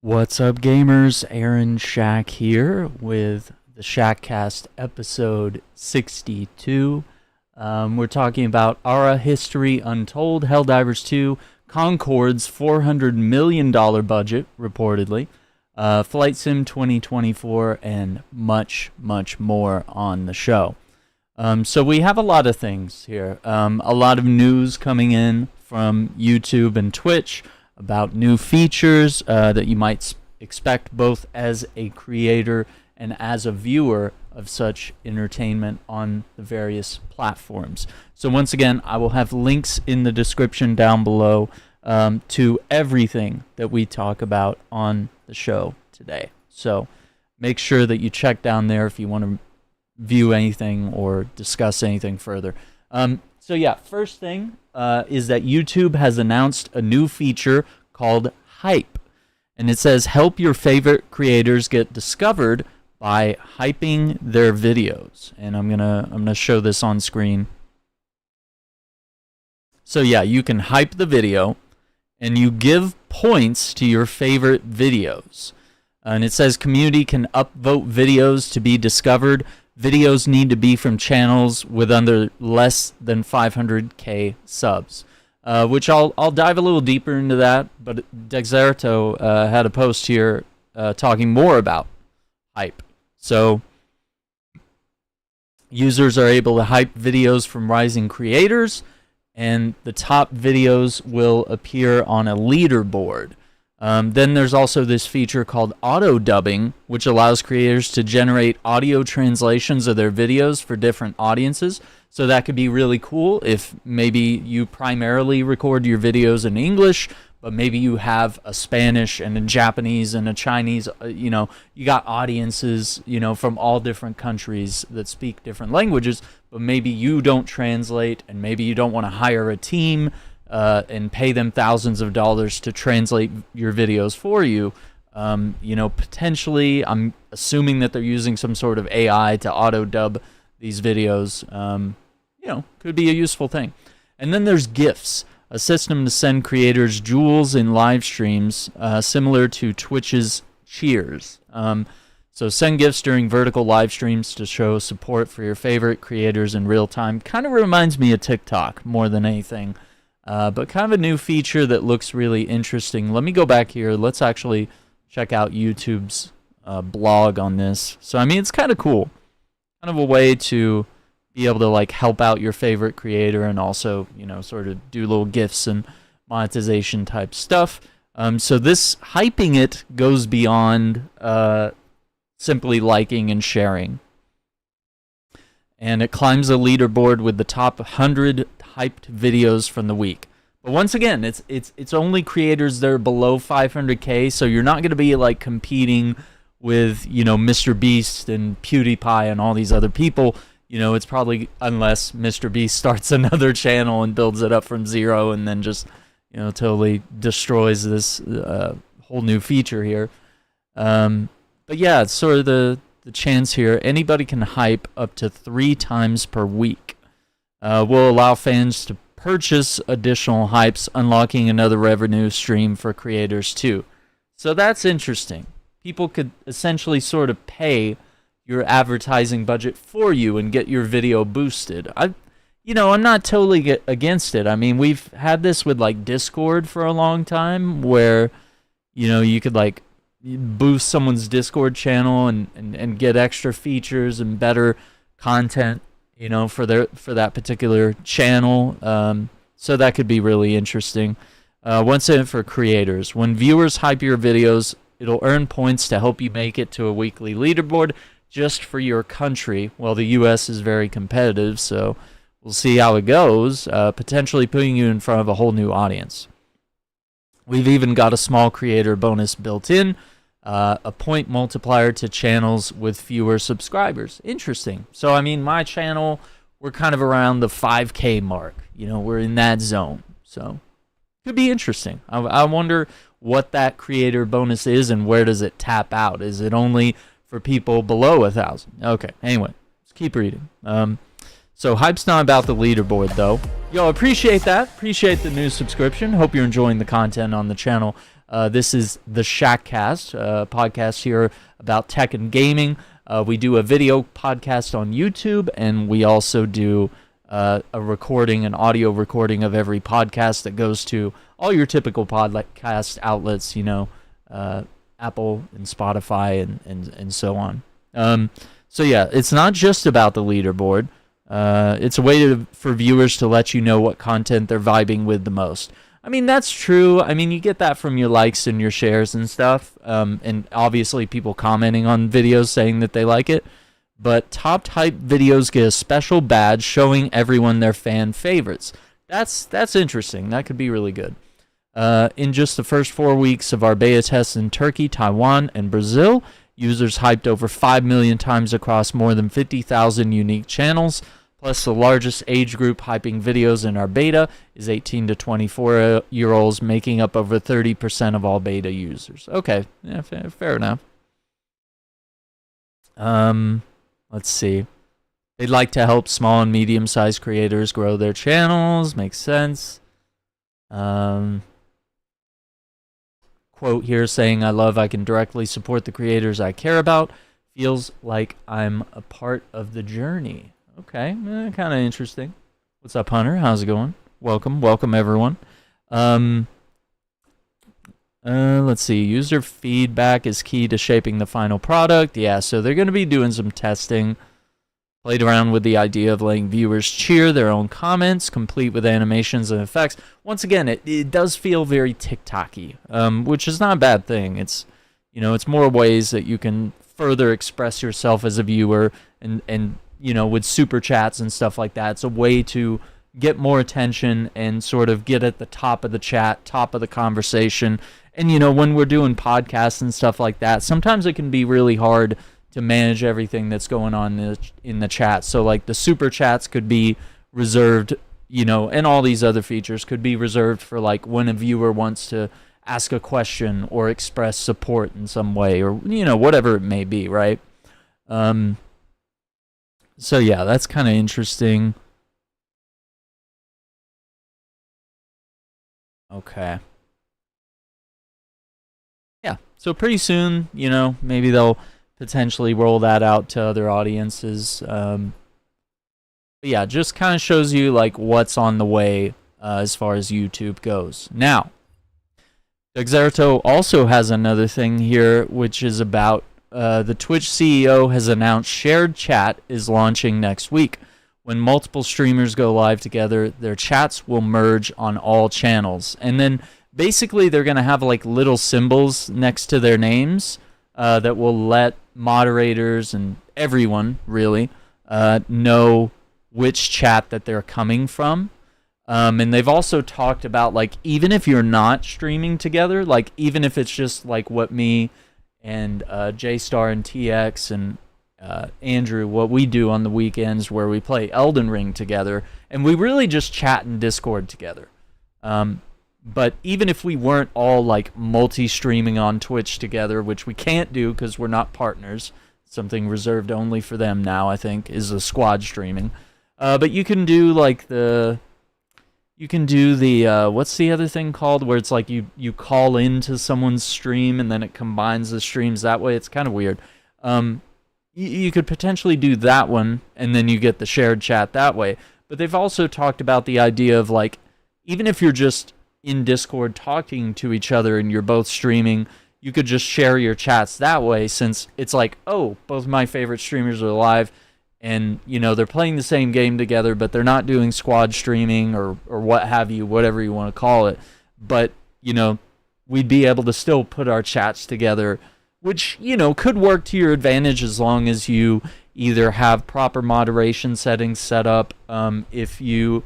What's up, gamers? Aaron Shack here with the Shackcast episode 62. We're talking about Ara History Untold, Helldivers 2, Concord's $400 million budget, reportedly, Flight Sim 2024, and much, much more on the show. So we have a lot of things here. A lot of news coming in from YouTube and Twitch about new features that you might expect both as a creator and as a viewer of such entertainment on the various platforms. So once again, I will have links in the description down below to everything that we talk about on the show today. So make sure that you check down there if you want to view anything or discuss anything further. So yeah, first thing is that YouTube has announced a new feature called Hype. And it says, help your favorite creators get discovered by hyping their videos. And I'm gonna show this on screen. So yeah, you can hype the video and you give points to your favorite videos. And it says community can upvote videos to be discovered. Videos need to be from channels with under less than 500k subs, which I'll dive a little deeper into that. But Dexerto had a post here talking more about hype. So users are able to hype videos from rising creators, and the top videos will appear on a leaderboard. Then there's also this feature called auto dubbing, which allows creators to generate audio translations of their videos for different audiences. So that could be really cool if maybe you primarily record your videos in English, but maybe you have a Spanish and a Japanese and a Chinese, you got audiences, from all different countries that speak different languages, but maybe you don't translate and maybe you don't want to hire a team and pay them thousands of dollars to translate your videos for you. Potentially, I'm assuming that they're using some sort of AI to auto dub these videos. Could be a useful thing. And then there's GIFs, a system to send creators jewels in live streams, similar to Twitch's Cheers. So send GIFs during vertical live streams to show support for your favorite creators in real time. Kind of reminds me of TikTok more than anything. But kind of a new feature that looks really interesting. Let me go back here. Let's actually check out YouTube's blog on this. So, it's kind of cool. Kind of a way to be able to, help out your favorite creator and also, sort of do little GIFs and monetization type stuff. So this hyping it goes beyond simply liking and sharing. And it climbs the leaderboard with the top 100 hyped videos from the week. But once again, it's only creators that are below 500k, so you're not going to be competing with Mr. Beast and PewDiePie and all these other people. It's probably, unless Mr. Beast starts another channel and builds it up from zero and then just totally destroys this whole new feature here. But yeah, it's sort of the chance here. Anybody can hype up to 3 times per week. Will allow fans to purchase additional hypes, unlocking another revenue stream for creators too. So that's interesting. People could essentially sort of pay your advertising budget for you and get your video boosted. I'm not totally against it. We've had this with Discord for a long time, where you could boost someone's Discord channel and get extra features and better content for that particular channel. So that could be really interesting. Once in for creators, when viewers hype your videos, it'll earn points to help you make it to a weekly leaderboard just for your country. Well, the US is very competitive, so we'll see how it goes, potentially putting you in front of a whole new audience. We've even got a small creator bonus built in, a point multiplier to channels with fewer subscribers. Interesting. So, my channel, we're kind of around the 5k mark. We're in that zone. So, could be interesting. I wonder what that creator bonus is and where does it tap out. Is it only for people below 1,000? Okay, anyway, let's keep reading. So hype's not about the leaderboard, though. Yo, appreciate that. Appreciate the new subscription. Hope you're enjoying the content on the channel. This is the Shackcast, podcast here about tech and gaming. We do a video podcast on YouTube, and we also do a recording, an audio recording of every podcast that goes to all your typical podcast outlets, Apple and Spotify and so on. So yeah, it's not just about the leaderboard. It's a way for viewers to let you know what content they're vibing with the most. I mean, that's true. I mean, you get that from your likes and your shares and stuff. And obviously people commenting on videos saying that they like it. But top type videos get a special badge showing everyone their fan favorites. That's interesting. That could be really good. In just the first 4 weeks of our beta tests in Turkey, Taiwan, and Brazil, users hyped over 5 million times across more than 50,000 unique channels. Plus, the largest age group hyping videos in our beta is 18 to 24-year-olds, making up over 30% of all beta users. Okay, yeah, fair enough. Let's see. They'd like to help small and medium-sized creators grow their channels. Makes sense. Quote here saying, I can directly support the creators I care about. Feels like I'm a part of the journey. Okay, kind of interesting. What's up, Hunter? How's it going? Welcome everyone. Let's see. User feedback is key to shaping the final product. Yeah, so they're going to be doing some testing. Played around with the idea of letting viewers cheer their own comments, complete with animations and effects. Once again, it does feel very TikTok-y, which is not a bad thing. It's more ways that you can further express yourself as a viewer, and with super chats and stuff like that. It's a way to get more attention and sort of get at the top of the chat, top of the conversation. And, when we're doing podcasts and stuff like that, sometimes it can be really hard to manage everything that's going on in the chat. So, like, the super chats could be reserved, and all these other features could be reserved for, like, when a viewer wants to ask a question or express support in some way, or, whatever it may be, right? So yeah, that's kind of interesting. Okay. Yeah, so pretty soon, maybe they'll potentially roll that out to other audiences. But yeah, just kind of shows you like what's on the way as far as YouTube goes. Now, Exerto also has another thing here, which is about the Twitch CEO has announced shared chat is launching next week. When multiple streamers go live together, their chats will merge on all channels. And then basically they're going to have like little symbols next to their names that will let moderators and everyone really know which chat that they're coming from. And they've also talked about like even if you're not streaming together, like even if it's just like what me and J-Star and TX and Andrew, what we do on the weekends where we play Elden Ring together, and we really just chat in Discord together. But even if we weren't all like multi-streaming on Twitch together, which we can't do because we're not partners, something reserved only for them now, I think, is the squad streaming. But you can do like what's the other thing called, where it's like you call into someone's stream and then it combines the streams that way. It's kind of weird. You could potentially do that one and then you get the shared chat that way. But they've also talked about the idea of like, even if you're just in Discord talking to each other and you're both streaming, you could just share your chats that way, since it's like, oh, both my favorite streamers are live. And, they're playing the same game together, but they're not doing squad streaming or what have you, whatever you want to call it. But, we'd be able to still put our chats together, which, could work to your advantage as long as you either have proper moderation settings set up. If you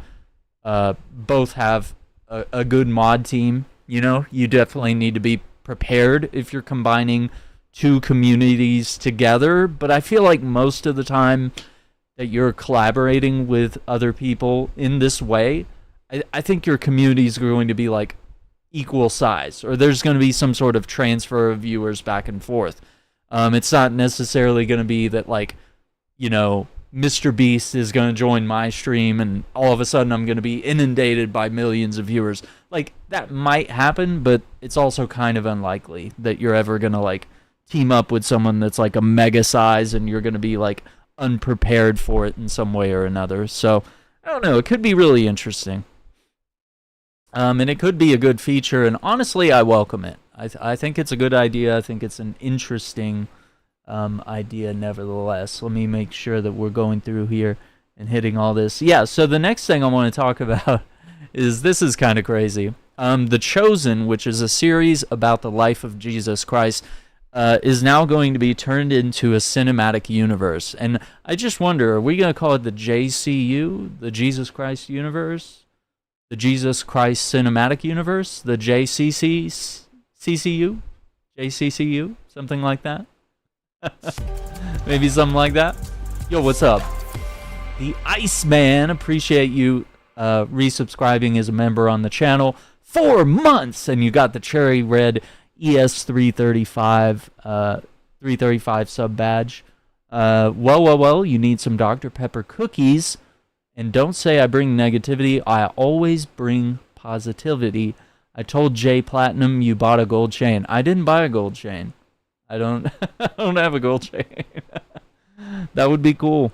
both have a good mod team, you definitely need to be prepared if you're combining two communities together. But I feel like most of the time that you're collaborating with other people in this way, I think your community is going to be like equal size, or there's going to be some sort of transfer of viewers back and forth. It's not necessarily going to be that like, Mr. Beast is going to join my stream and all of a sudden I'm going to be inundated by millions of viewers. Like, that might happen, but it's also kind of unlikely that you're ever going to, like, team up with someone that's, like, a mega size and you're going to be, like, unprepared for it in some way or another. So, I don't know. It could be really interesting. And it could be a good feature, and honestly, I welcome it. I think it's a good idea. I think it's an interesting idea nevertheless. Let me make sure that we're going through here and hitting all this. Yeah, so the next thing I want to talk about is, this is kind of crazy. The Chosen, which is a series about the life of Jesus Christ, is now going to be turned into a cinematic universe. And I just wonder, are we going to call it the JCU, the Jesus Christ Universe? The Jesus Christ Cinematic Universe? The CCU? JCCU? Something like that? Maybe something like that? Yo, what's up? The Iceman, appreciate you resubscribing as a member on the channel. 4 months! And you got the cherry red ES335 335 sub badge. Well, you need some Dr. Pepper cookies. And don't say I bring negativity. I always bring positivity. I told Jay Platinum you bought a gold chain. I didn't buy a gold chain. I don't I don't have a gold chain. That would be cool.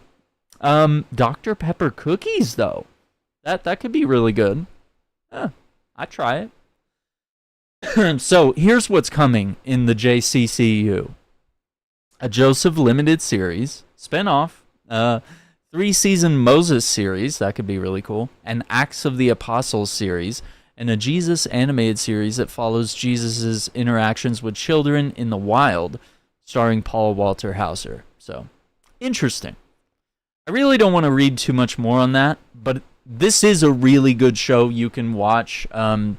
Dr. Pepper cookies though. That could be really good. I'd try it. So here's what's coming in the JCCU. A Joseph limited series, spin-off, 3-season Moses series, that could be really cool, an Acts of the Apostles series, and a Jesus animated series that follows Jesus' interactions with children in the wild, starring Paul Walter Hauser. So, interesting. I really don't want to read too much more on that, but this is a really good show you can watch. I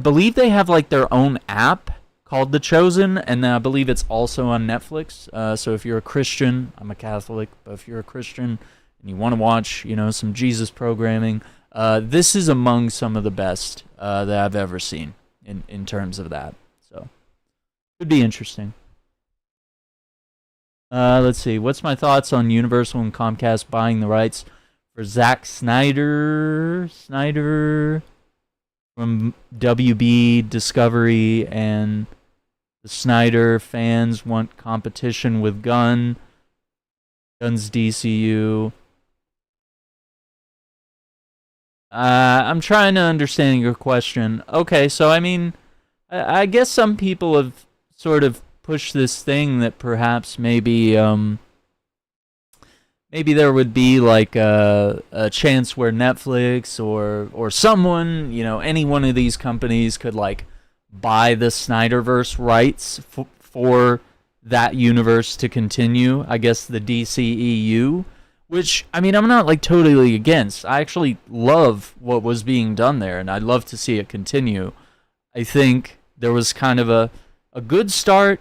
believe they have like their own app called The Chosen, and I believe it's also on Netflix. So if you're a Christian, I'm a Catholic, but if you're a Christian and you want to watch, some Jesus programming, this is among some of the best that I've ever seen in terms of that. So, could be interesting. Let's see. What's my thoughts on Universal and Comcast buying the rights for Zack Snyder from WB Discovery, and the Snyder fans want competition with Guns DCU. I'm trying to understand your question. Okay, so I guess some people have sort of pushed this thing that perhaps maybe there would be like a chance where Netflix or someone, any one of these companies could like buy the Snyderverse rights for that universe to continue. I guess the DCEU, which, I'm not like totally against. I actually love what was being done there, and I'd love to see it continue. I think there was kind of a good start,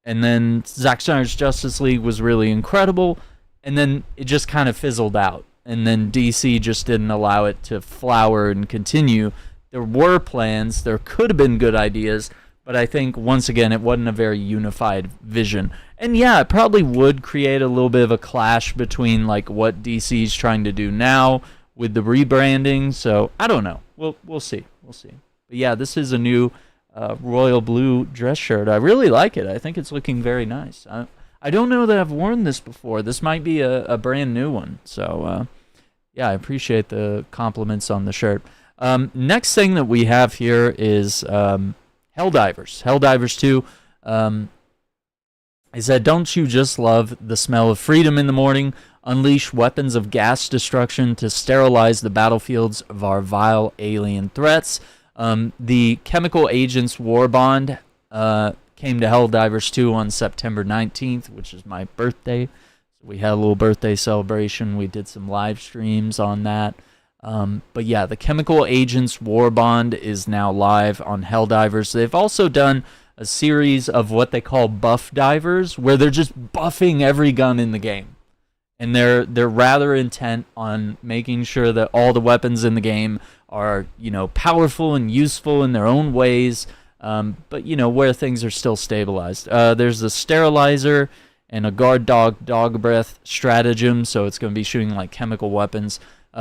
and then Zack Snyder's Justice League was really incredible, and then it just kind of fizzled out. And then DC just didn't allow it to flower and continue. There were plans, there could have been good ideas, but I think, once again, it wasn't a very unified vision. And yeah, it probably would create a little bit of a clash between like what DC's trying to do now with the rebranding. So, I don't know. We'll see. But yeah, this is a new royal blue dress shirt. I really like it. I think it's looking very nice. I don't know that I've worn this before. This might be a brand new one. So, yeah, I appreciate the compliments on the shirt. Next thing that we have here is Helldivers. Helldivers 2. I said, don't you just love the smell of freedom in the morning? Unleash weapons of gas destruction to sterilize the battlefields of our vile alien threats. The Chemical Agents Warbond came to Helldivers 2 on September 19th, which is my birthday. So we had a little birthday celebration. We did some live streams on that. But yeah, the Chemical Agents Warbond is now live on Helldivers. They've also done a series of what they call Buffdivers, where they're just buffing every gun in the game. And they're rather intent on making sure that all the weapons in the game are, powerful and useful in their own ways, but, where things are still stabilized. There's the Sterilizer and a guard dog breath stratagem, so it's going to be shooting like chemical weapons.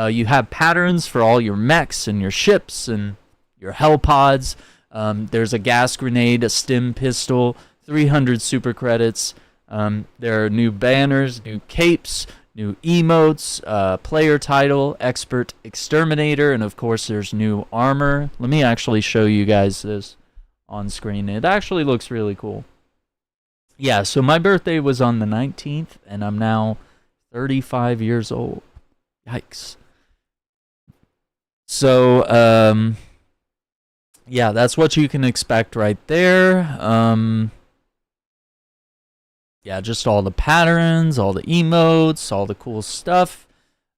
You have patterns for all your mechs and your ships and your hell pods. There's a gas grenade, a stim pistol, 300 super credits. There are new banners, new capes, new emotes, player title, expert exterminator, and of course there's new armor. Let me actually show you guys this on screen. It actually looks really cool. Yeah, so my birthday was on the 19th, and I'm now 35 years old. Yikes. So, yeah, that's what you can expect right there. Yeah, just all the patterns, all the emotes, all the cool stuff.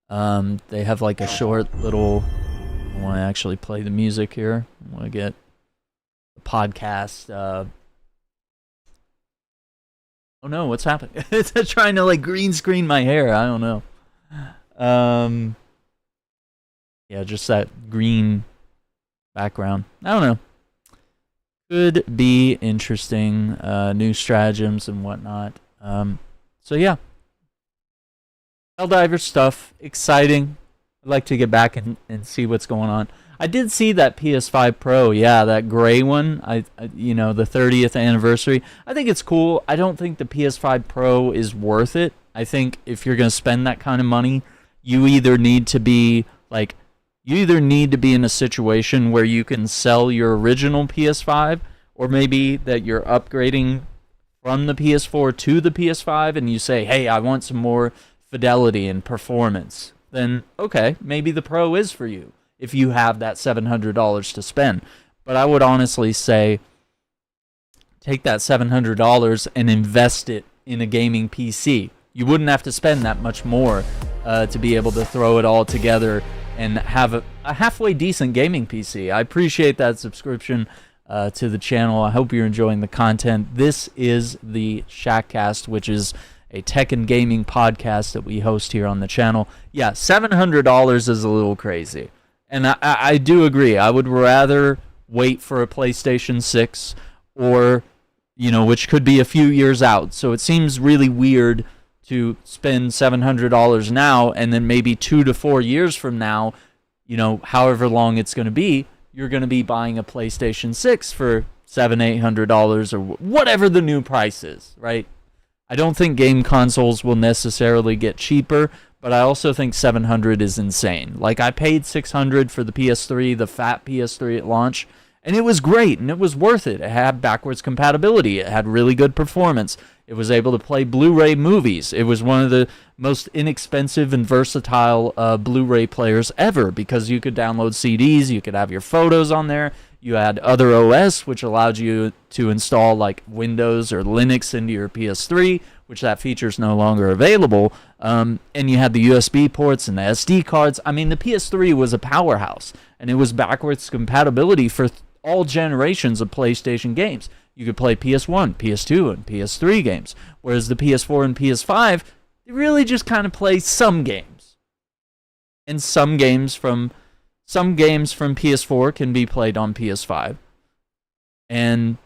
They have like a short little... I want to actually play the music here. I want to get the podcast... Oh no, what's happening? It's trying to like green screen my hair. I don't know. Yeah, just that green background. I don't know. Could be interesting. New stratagems and whatnot. So yeah. Helldivers stuff. Exciting. I'd like to get back and see what's going on. I did see that PS5 Pro, yeah, that gray one. You know, the 30th anniversary. I think it's cool. I don't think the PS5 Pro is worth it. I think if you're going to spend that kind of money, you either need to be in a situation where you can sell your original PS5, or maybe that you're upgrading from the PS4 to the PS5 and you say, hey, I want some more fidelity and performance. Then, okay, maybe the Pro is for you, if you have that $700 to spend. But I would honestly say take that $700 and invest it in a gaming PC. You wouldn't have to spend that much more to be able to throw it all together and have a halfway decent gaming PC. I appreciate that subscription to the channel. I hope you're enjoying the content. This is the Shackcast, which is a tech and gaming podcast that we host here on the channel. Yeah, $700 is a little crazy. And I do agree. I would rather wait for a PlayStation 6 or, you know, which could be a few years out. So it seems really weird to spend $700 now and then maybe 2 to 4 years from now, you know, however long it's going to be, you're going to be buying a PlayStation 6 for $700-800 or whatever the new price is, right? I don't think game consoles will necessarily get cheaper, but I also think $700 is insane. Like, I paid $600 for the PS3, the fat PS3 at launch, and it was great, and it was worth it. It had backwards compatibility. It had really good performance. It was able to play Blu-ray movies. It was one of the most inexpensive and versatile Blu-ray players ever, because you could download CDs, you could have your photos on there, you had other OS, which allowed you to install like Windows or Linux into your PS3, which that feature is no longer available. And you had the USB ports and the SD cards. I mean, the PS3 was a powerhouse, and it was backwards compatibility for all generations of PlayStation games. You could play PS1, PS2, and PS3 games, whereas the PS4 and PS5, they really just kind of play some games. And some games from PS4 can be played on PS5. And,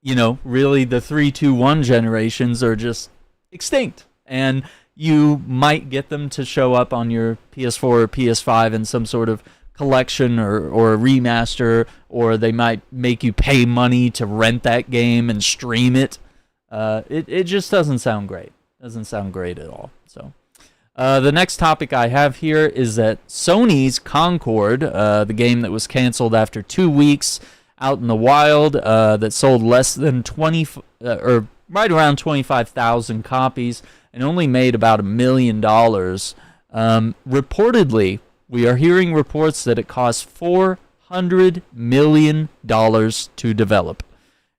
you know, really the 3, 2, 1 generations are just extinct. And you might get them to show up on your PS4 or PS5 in some sort of collection or a remaster, or they might make you pay money to rent that game and stream it. It just doesn't sound great. Doesn't sound great at all. So the next topic I have here is that Sony's Concord, the game that was canceled after 2 weeks out in the wild, that sold less than or right around 25,000 copies and only made about $1 million. Reportedly, we are hearing reports that it cost $400 million to develop.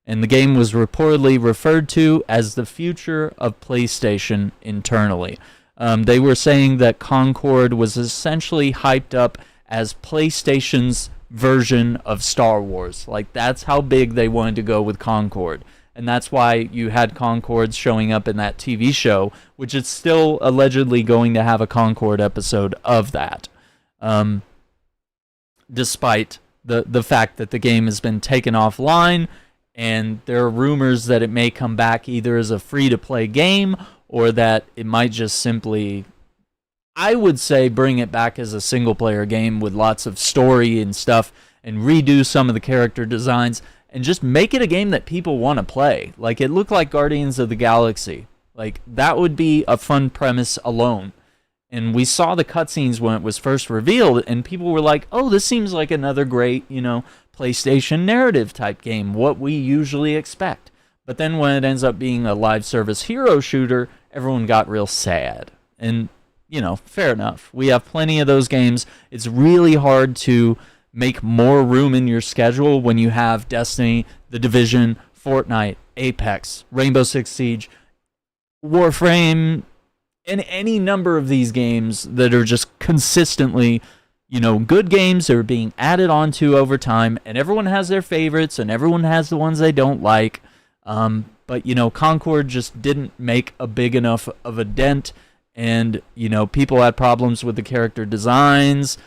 And the game was reportedly referred to as the future of PlayStation internally. They were saying that Concord was essentially hyped up as PlayStation's version of Star Wars. Like, that's how big they wanted to go with Concord. And that's why you had Concord showing up in that TV show, which is still allegedly going to have a Concord episode of that. Despite the fact that the game has been taken offline And there are rumors that it may come back either as a free-to-play game or that it might just simply, I would say, bring it back as a single-player game with lots of story and stuff and redo some of the character designs and just make it a game that people want to play. Like, it looked like Guardians of the Galaxy. Like, that would be a fun premise alone. And we saw the cutscenes when it was first revealed, and people were like, oh, this seems like another great, PlayStation narrative type game, what we usually expect. But then when it ends up being a live service hero shooter, everyone got real sad. And, fair enough. We have plenty of those games. It's really hard to make more room in your schedule when you have Destiny, The Division, Fortnite, Apex, Rainbow Six Siege, Warframe, and any number of these games that are just consistently, good games that are being added onto over time, and everyone has their favorites, and everyone has the ones they don't like. But, Concord just didn't make a big enough of a dent, and, people had problems with the character designs.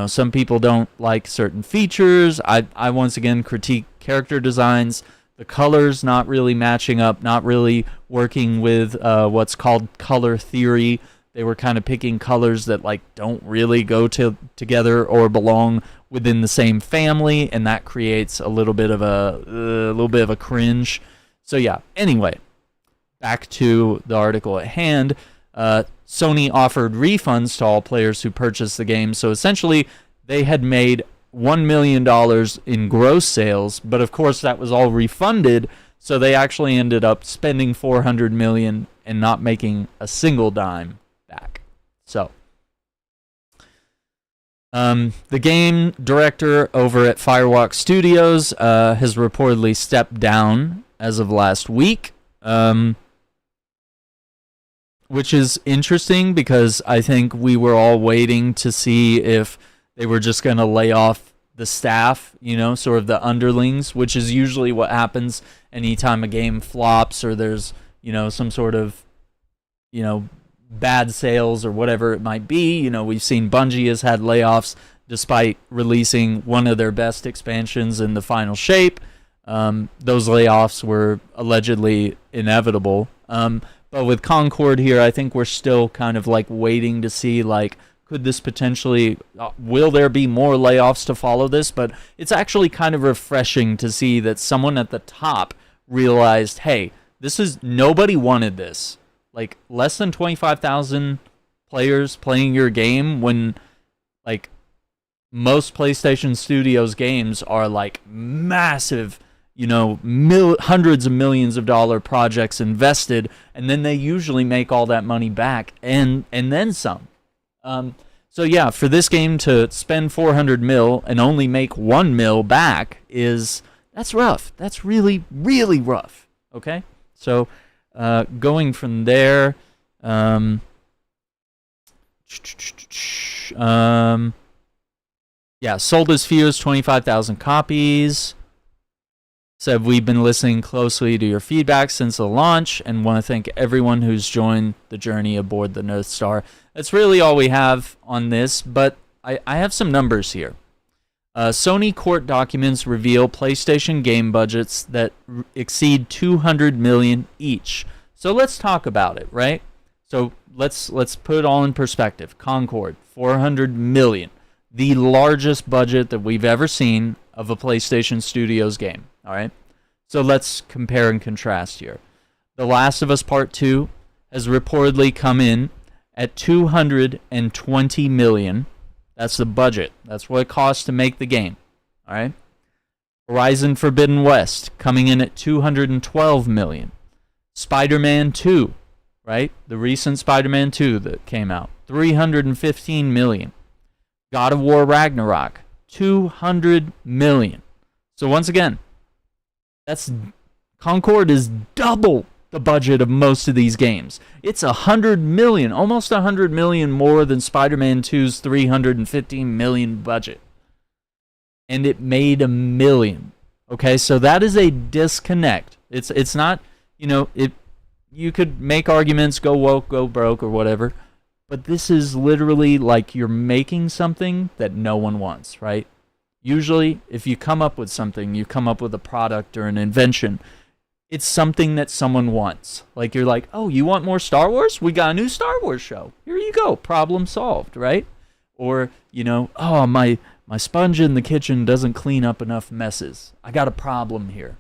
Some people don't like certain features. I once again critique character designs. The colors not really matching up, not really working with what's called color theory. They were kind of picking colors that don't really go together or belong within the same family, and that creates a little bit of a cringe. So yeah. Anyway, back to the article at hand. Sony offered refunds to all players who purchased the game. So essentially, they had made $1 million in gross sales, but of course that was all refunded. So they actually ended up spending $400 million and not making a single dime back. So the game director over at Firewalk Studios has reportedly stepped down as of last week, which is interesting because I think we were all waiting to see if they were just going to lay off the staff, sort of the underlings, which is usually what happens anytime a game flops or there's, some sort of, bad sales or whatever it might be. We've seen Bungie has had layoffs despite releasing one of their best expansions in the final shape. Those layoffs were allegedly inevitable. But with Concord here, I think we're still kind of waiting to see could this potentially, will there be more layoffs to follow this? But it's actually kind of refreshing to see that someone at the top realized, hey, nobody wanted this. Less than 25,000 players playing your game when, most PlayStation Studios games are, massive, hundreds of millions of dollar projects invested, and then they usually make all that money back and then some. So yeah, for this game to spend $400 million and only make $1 million back that's rough. That's really, really rough. Okay, so going from there, sold as few as 25,000 copies. Said, we've been listening closely to your feedback since the launch and want to thank everyone who's joined the journey aboard the North Star. That's really all we have on this, but I have some numbers here. Sony court documents reveal PlayStation game budgets that exceed $200 million each. So let's talk about it, right? So let's put it all in perspective. Concord, $400 million, the largest budget that we've ever seen of a PlayStation Studios game. All right, so let's compare and contrast here. The Last of Us Part 2 has reportedly come in at $220 million. That's the budget. That's what it costs to make the game. All right. Horizon Forbidden West coming in at $212 million. Spider-Man 2, right? The recent Spider-Man 2 that came out, $315 million. God of War Ragnarok, $200 million. So once again, Concord is double the budget of most of these games. It's $100 million, almost $100 million more than Spider-Man 2's $315 million budget. And it made $1 million. Okay, so that is a disconnect. It's not, you could make arguments, go woke, go broke, or whatever, but this is literally you're making something that no one wants, right? Usually, if you come up with something, you come up with a product or an invention, it's something that someone wants. Like, you're like, oh, you want more Star Wars? We got a new Star Wars show. Here you go. Problem solved, right? Or, oh, my sponge in the kitchen doesn't clean up enough messes. I got a problem here.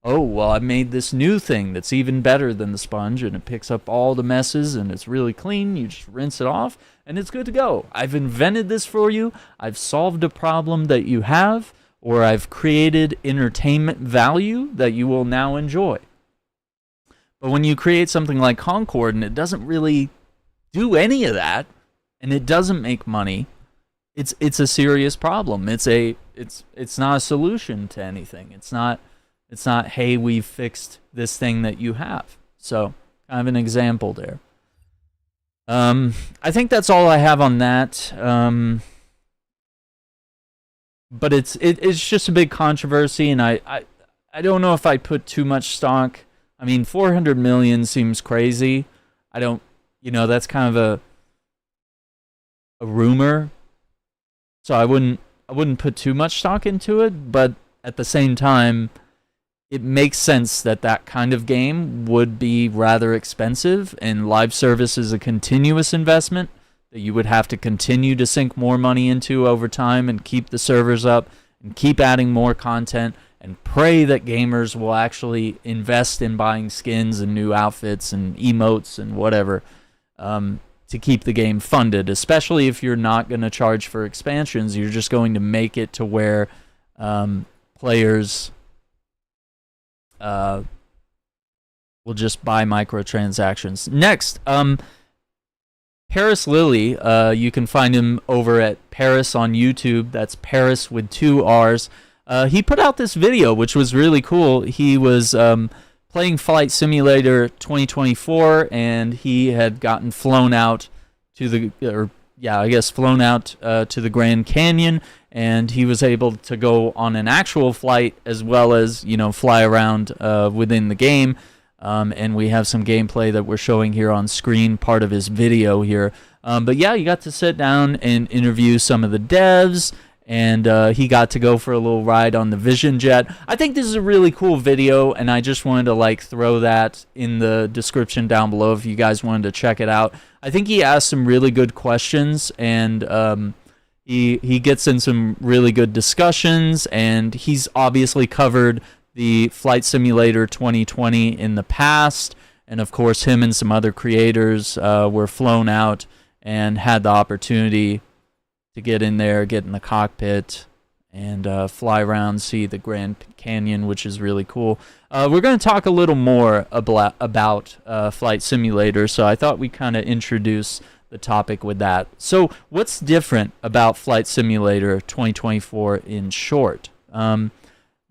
Oh, well, I made this new thing that's even better than the sponge, and it picks up all the messes, and it's really clean. You just rinse it off, and it's good to go. I've invented this for you. I've solved a problem that you have, or I've created entertainment value that you will now enjoy. But when you create something like Concord, and it doesn't really do any of that, and it doesn't make money, it's a serious problem. It's not a solution to anything. It's not, hey, we've fixed this thing that you have. So, kind of an example there. I think that's all I have on that. But it's just a big controversy, and I don't know if I put too much stock. I mean, 400 million seems crazy. I don't, that's kind of a rumor. So I wouldn't put too much stock into it, but at the same time, it makes sense that kind of game would be rather expensive, and live service is a continuous investment that you would have to continue to sink more money into over time and keep the servers up and keep adding more content and pray that gamers will actually invest in buying skins and new outfits and emotes and whatever to keep the game funded, especially if you're not going to charge for expansions. You're just going to make it to where players will just buy microtransactions. Next, Paris Lily, you can find him over at Paris on YouTube. That's Paris with 2 R's. He put out this video, which was really cool. He was playing Flight Simulator 2024, and he had gotten flown out to the Grand Canyon, and he was able to go on an actual flight as well as, fly around within the game. And we have some gameplay that we're showing here on screen, part of his video here. But yeah, you got to sit down and interview some of the devs, and he got to go for a little ride on the Vision Jet. I think this is a really cool video, and I just wanted to throw that in the description down below if you guys wanted to check it out. I think he asked some really good questions, and he gets in some really good discussions, and he's obviously covered the Flight Simulator 2020 in the past, and of course him and some other creators were flown out and had the opportunity to get in there, get in the cockpit, and fly around, see the Grand Canyon, which is really cool. We're going to talk a little more about Flight Simulator, so I thought we'd kind of introduce the topic with that. So what's different about Flight Simulator 2024 in short? I'm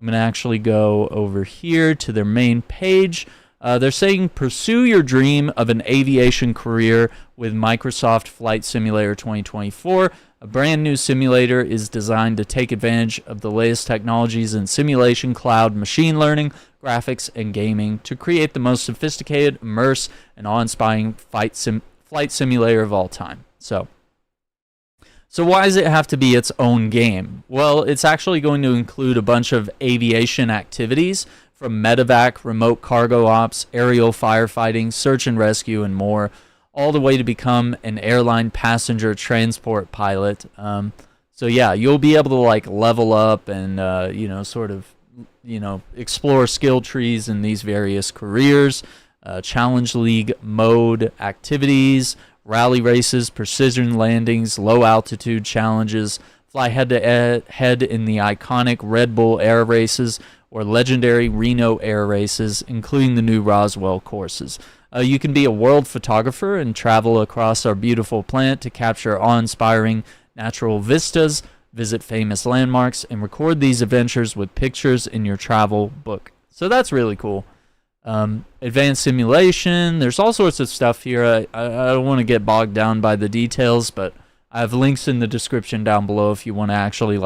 going to actually go over here to their main page. They're saying, pursue your dream of an aviation career with Microsoft Flight Simulator 2024. A brand new simulator is designed to take advantage of the latest technologies in simulation, cloud, machine learning, graphics, and gaming to create the most sophisticated, immersive, and awe-inspiring flight simulator of all time. So why does it have to be its own game? Well, it's actually going to include a bunch of aviation activities, from medevac, remote cargo ops, aerial firefighting, search and rescue, and more, all the way to become an airline passenger transport pilot. So yeah, you'll be able to level up and explore skill trees in these various careers, challenge league mode activities, rally races, precision landings, low altitude challenges, fly head to head in the iconic Red Bull air races or legendary Reno air races, including the new Roswell courses. You can be a world photographer and travel across our beautiful planet to capture awe-inspiring natural vistas, visit famous landmarks, and record these adventures with pictures in your travel book. So that's really cool. Advanced simulation, there's all sorts of stuff here. I don't want to get bogged down by the details, but I have links in the description down below if you want to actually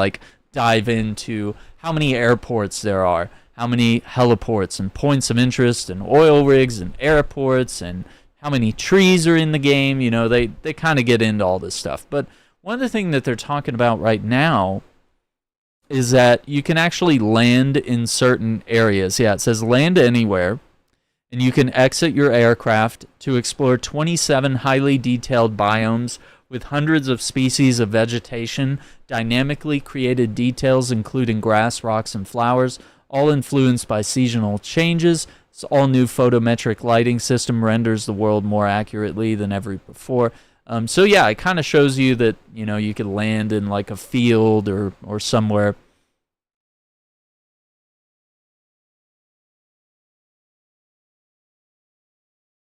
dive into how many airports there are, how many heliports and points of interest and oil rigs and airports, and how many trees are in the game. They kind of get into all this stuff. But one of the things that they're talking about right now is that you can actually land in certain areas. Yeah, it says land anywhere. And you can exit your aircraft to explore 27 highly detailed biomes with hundreds of species of vegetation, dynamically created details including grass, rocks, and flowers, all influenced by seasonal changes. This all-new photometric lighting system renders the world more accurately than ever before. So yeah, it kind of shows you that, you know, you could land in like a field or somewhere.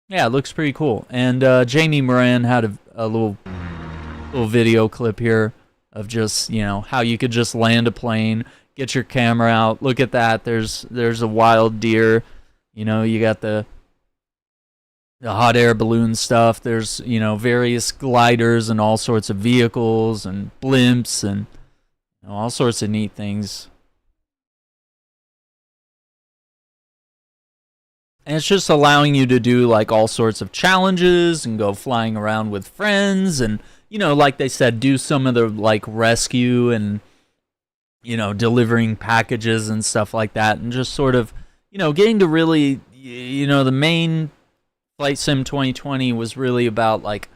Yeah, it looks pretty cool. And Jamie Moran had a little video clip here of just, you know, how you could just land a plane, get your camera out, look at that. There's a wild deer. You know, you got the hot air balloon stuff. There's, you know, various gliders and all sorts of vehicles and blimps and, you know, all sorts of neat things. And it's just allowing you to do like all sorts of challenges and go flying around with friends and, you know, like they said, do some of the like rescue and, you know, delivering packages and stuff like that, and just sort of, you know, getting to really, you know, the main Flight Sim 2020 was really about like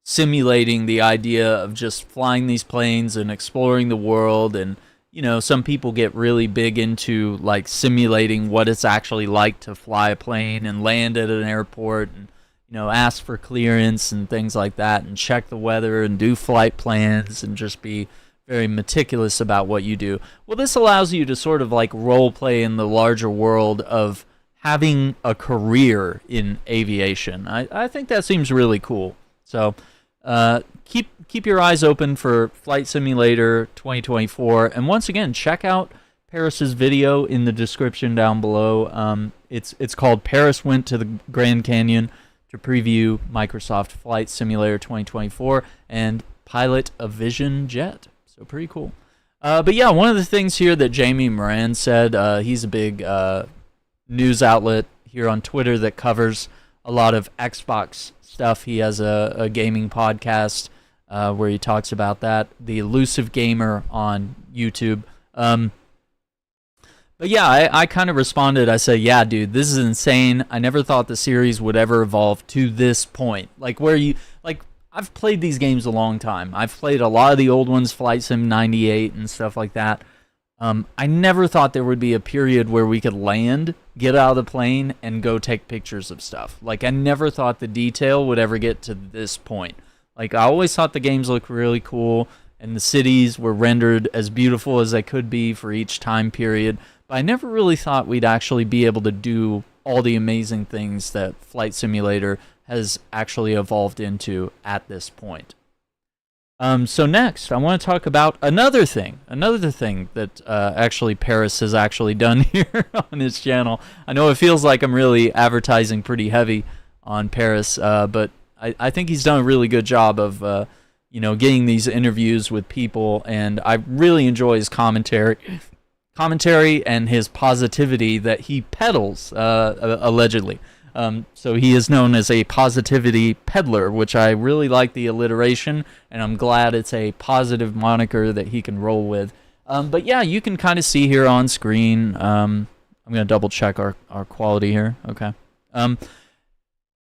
simulating the idea of just flying these planes and exploring the world. And, you know, some people get really big into like simulating what it's actually like to fly a plane and land at an airport and, you know, ask for clearance and things like that and check the weather and do flight plans and just be very meticulous about what you do. Well, this allows you to sort of like role play in the larger world of having a career in aviation. I think that seems really cool. So keep your eyes open for Flight Simulator 2024. And once again, check out Paris's video in the description down below. It's called Paris Went to the Grand Canyon to preview Microsoft Flight Simulator 2024 and pilot a Vision jet. So pretty cool. But yeah, one of the things here that Jamie Moran said, he's a big news outlet here on Twitter that covers a lot of Xbox stuff. He has a gaming podcast where he talks about that, The Elusive Gamer on YouTube. But yeah, I kind of responded. I said, yeah, dude, this is insane. I never thought the series would ever evolve to this point. Like, where you, like, I've played these games a long time. I've played a lot of the old ones, Flight Sim 98 and stuff like that. I never thought there would be a period where we could land, get out of the plane, and go take pictures of stuff. Like, I never thought the detail would ever get to this point. Like, I always thought the games looked really cool, and the cities were rendered as beautiful as they could be for each time period. But I never really thought we'd actually be able to do all the amazing things that Flight Simulator has actually evolved into at this point. So next, I want to talk about another thing that actually Paris has actually done here on his channel. I know it feels like I'm really advertising pretty heavy on Paris, but I think he's done a really good job of, you know, getting these interviews with people, and I really enjoy his commentary and his positivity that he peddles, allegedly. So he is known as a positivity peddler, which I really like the alliteration, and I'm glad it's a positive moniker that he can roll with. But yeah, you can kind of see here on screen. I'm going to double check our quality here. Okay.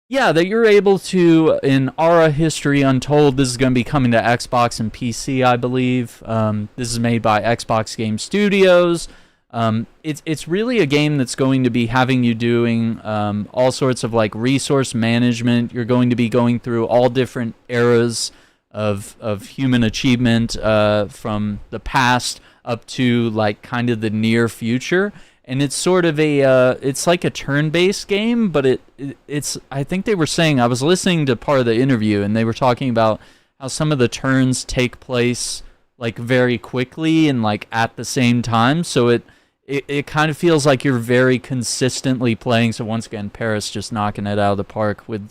Yeah, that you're able to, in Aura History Untold, this is going to be coming to Xbox and PC, I believe. This is made by Xbox Game Studios. It's really a game that's going to be having you doing all sorts of like resource management. You're going to be going through all different eras of human achievement from the past up to like kind of the near future. And it's sort of it's like a turn-based game, but it's, I think they were saying, I was listening to part of the interview, and they were talking about how some of the turns take place like very quickly and like at the same time. So it kind of feels like you're very consistently playing. So once again, Paris just knocking it out of the park with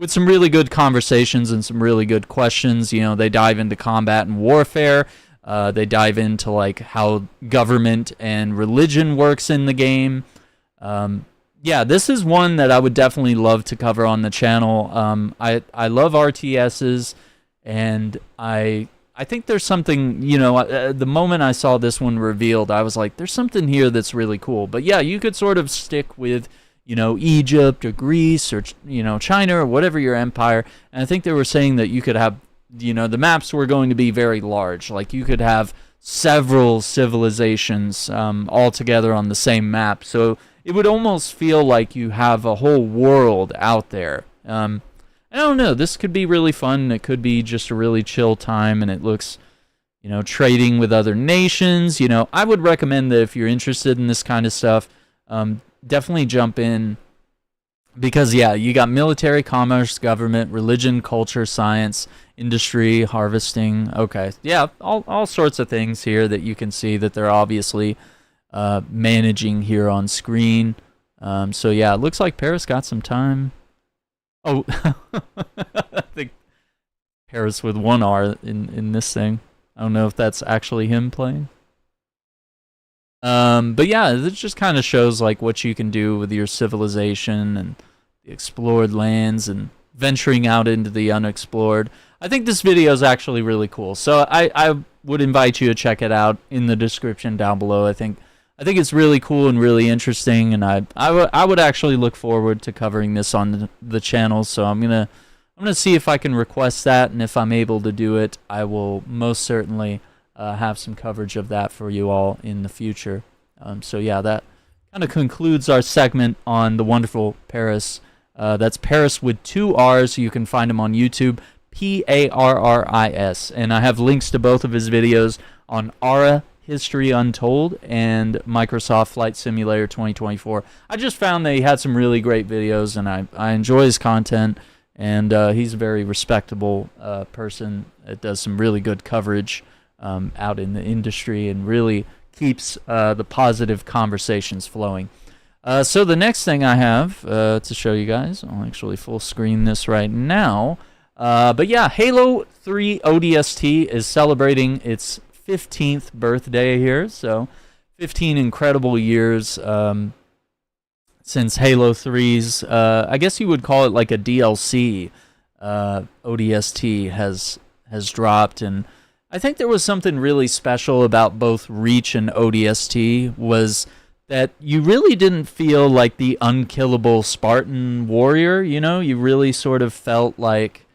some really good conversations and some really good questions. You know, they dive into combat and warfare. They dive into like how government and religion works in the game. Yeah, this is one that I would definitely love to cover on the channel. I love RTSs, and I I think there's something, the moment I saw this one revealed, I was like, there's something here that's really cool. But yeah, you could sort of stick with, Egypt or Greece or, China or whatever your empire. And I think they were saying that you could have, the maps were going to be very large. Like you could have several civilizations all together on the same map. So it would almost feel like you have a whole world out there. I don't know. This could be really fun. It could be just a really chill time, and it looks, trading with other nations. I would recommend that if you're interested in this kind of stuff, definitely jump in because, yeah, you got military, commerce, government, religion, culture, science, industry, harvesting. Okay, yeah, all sorts of things here that you can see that they're obviously managing here on screen. So, yeah, it looks like Paris got some time. Oh, I think Paris with one R in this thing. I don't know if that's actually him playing. But yeah, it just kind of shows like what you can do with your civilization and the explored lands and venturing out into the unexplored. I think this video is actually really cool. So I would invite you to check it out in the description down below. I think it's really cool and really interesting, and I would actually look forward to covering this on the channel. So I'm gonna see if I can request that, and if I'm able to do it, I will most certainly have some coverage of that for you all in the future. So yeah, that kind of concludes our segment on the wonderful Paris. That's Paris with 2 R's. You can find him on YouTube, Parris, and I have links to both of his videos on Ara History Untold and Microsoft Flight Simulator 2024. I just found that he had some really great videos, and I enjoy his content, and he's a very respectable person that does some really good coverage out in the industry and really keeps the positive conversations flowing. So the next thing I have to show you guys, I'll actually full screen this right now. But yeah, Halo 3 ODST is celebrating its 15th birthday here, so 15 incredible years since Halo 3's, I guess you would call it like a DLC, ODST has dropped, and I think there was something really special about both Reach and ODST was that you really didn't feel like the unkillable Spartan warrior, you really sort of felt like,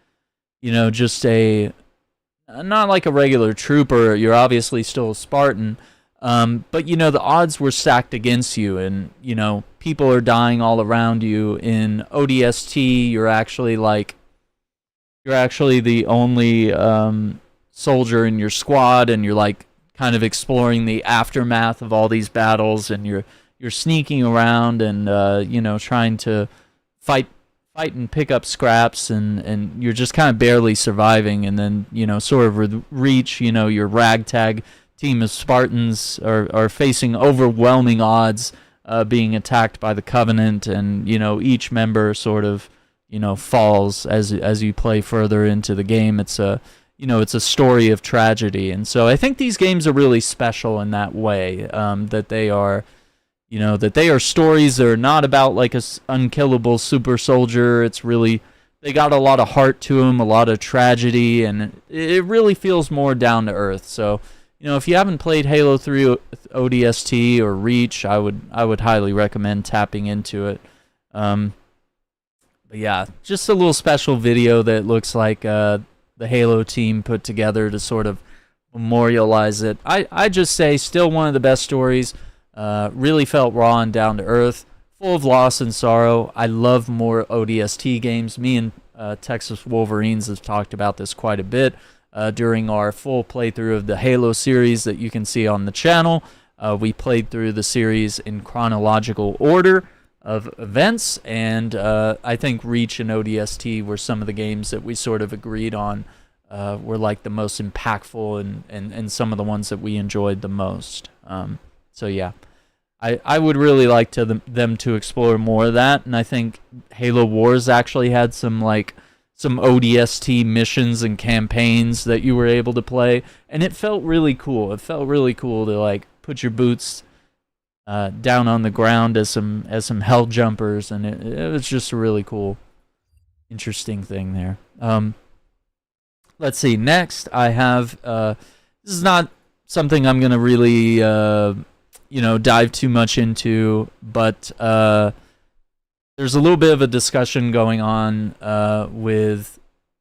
just not like a regular trooper. You're obviously still a Spartan, but the odds were stacked against you, and people are dying all around you. In ODST, you're actually the only soldier in your squad, and you're like kind of exploring the aftermath of all these battles, and you're sneaking around and trying to fight and pick up scraps, and you're just kind of barely surviving. And then sort of with Reach, your ragtag team of Spartans are facing overwhelming odds, being attacked by the Covenant, and each member sort of falls as you play further into the game. It's a story of tragedy, and so I think these games are really special in that way, that they are stories that are not about like a unkillable super soldier. It's really, they got a lot of heart to them, a lot of tragedy, and it really feels more down to earth. So, if you haven't played Halo 3 ODST or Reach, I would highly recommend tapping into it. But yeah, just a little special video that looks like the Halo team put together to sort of memorialize it. I just say still one of the best stories. Really felt raw and down to earth, full of loss and sorrow. I love more ODST games. Me and Texas Wolverines have talked about this quite a bit during our full playthrough of the Halo series that you can see on the channel. We played through the series in chronological order of events, and I think Reach and ODST were some of the games that we sort of agreed on were like the most impactful and some of the ones that we enjoyed the most. So yeah, I would really like them to explore more of that, and I think Halo Wars actually had some ODST missions and campaigns that you were able to play, and it felt really cool. It felt really cool to like put your boots down on the ground as some hell jumpers, and it was just a really cool, interesting thing there. let's see. Next, I have this is not something I'm gonna really dive too much into, but there's a little bit of a discussion going on with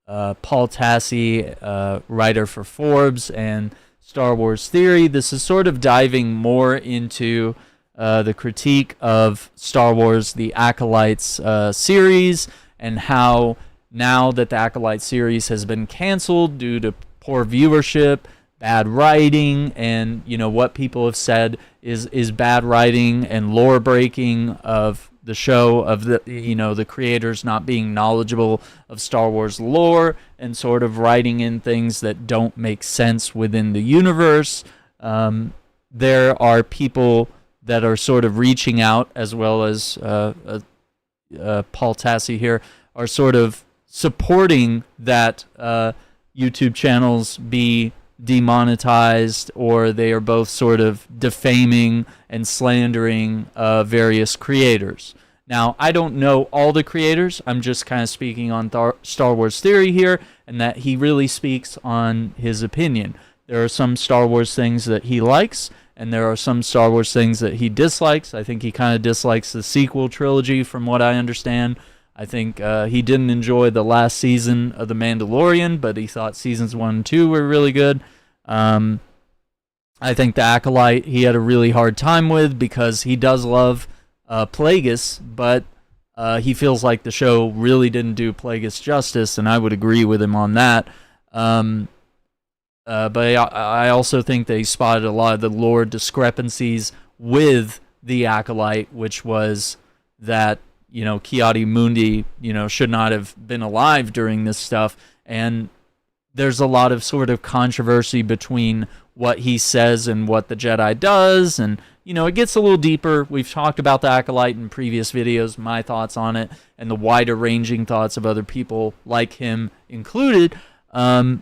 Paul Tassi, writer for Forbes and Star Wars Theory. This is sort of diving more into the critique of Star Wars, the Acolytes series, and how now that the Acolyte series has been canceled due to poor viewership, bad writing, and what people have said is bad writing and lore breaking of the show, of the creators not being knowledgeable of Star Wars lore and sort of writing in things that don't make sense within the universe. There are people that are sort of reaching out, as well as Paul Tassi here, are sort of supporting that YouTube channels be demonetized, or they are both sort of defaming and slandering various creators. Now, I don't know all the creators. I'm just kind of speaking on Star Wars Theory here, and that he really speaks on his opinion. There are some Star Wars things that he likes, and there are some Star Wars things that he dislikes. I think he kind of dislikes the sequel trilogy, from what I understand. I think he didn't enjoy the last season of The Mandalorian, but he thought seasons 1 and 2 were really good. I think The Acolyte he had a really hard time with, because he does love Plagueis, but he feels like the show really didn't do Plagueis justice, and I would agree with him on that. But I also think they spotted a lot of the lore discrepancies with The Acolyte, which was that Ki-Adi-Mundi, should not have been alive during this stuff. And there's a lot of sort of controversy between what he says and what the Jedi does. And, it gets a little deeper. We've talked about the Acolyte in previous videos, my thoughts on it, and the wider ranging thoughts of other people like him included. I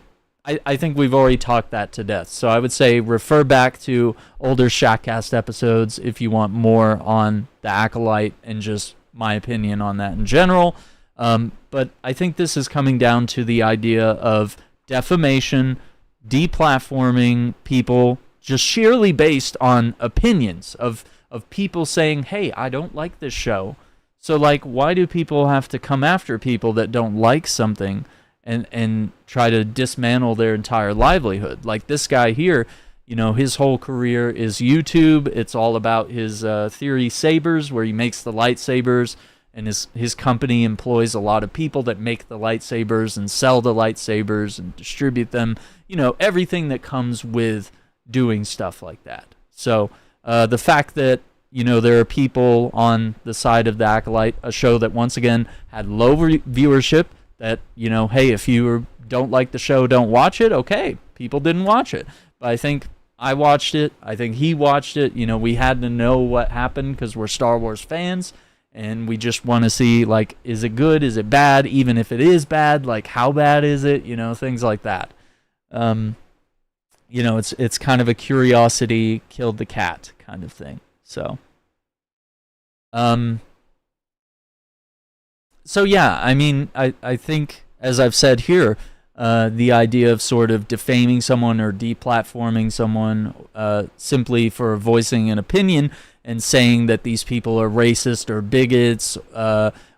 think we've already talked that to death. So I would say refer back to older Shackcast episodes if you want more on the Acolyte and just my opinion on that in general. But I think this is coming down to the idea of defamation, deplatforming people just sheerly based on opinions of people saying, hey, I don't like this show. So, like, why do people have to come after people that don't like something and try to dismantle their entire livelihood? Like this guy here, his whole career is YouTube. It's all about his Theory sabers, where he makes the lightsabers, and his company employs a lot of people that make the lightsabers and sell the lightsabers and distribute them. Everything that comes with doing stuff like that. So the fact that there are people on the side of the Acolyte, a show that once again had low viewership, that hey, if you don't like the show, don't watch it. Okay, people didn't watch it, but I think I watched it. I think he watched it. We had to know what happened because we're Star Wars fans, and we just want to see, like, is it good? Is it bad? Even if it is bad, like, how bad is it? Things like that. It's kind of a curiosity killed the cat kind of thing. So, yeah, I mean, I think, as I've said here, the idea of sort of defaming someone or deplatforming someone simply for voicing an opinion and saying that these people are racist or bigots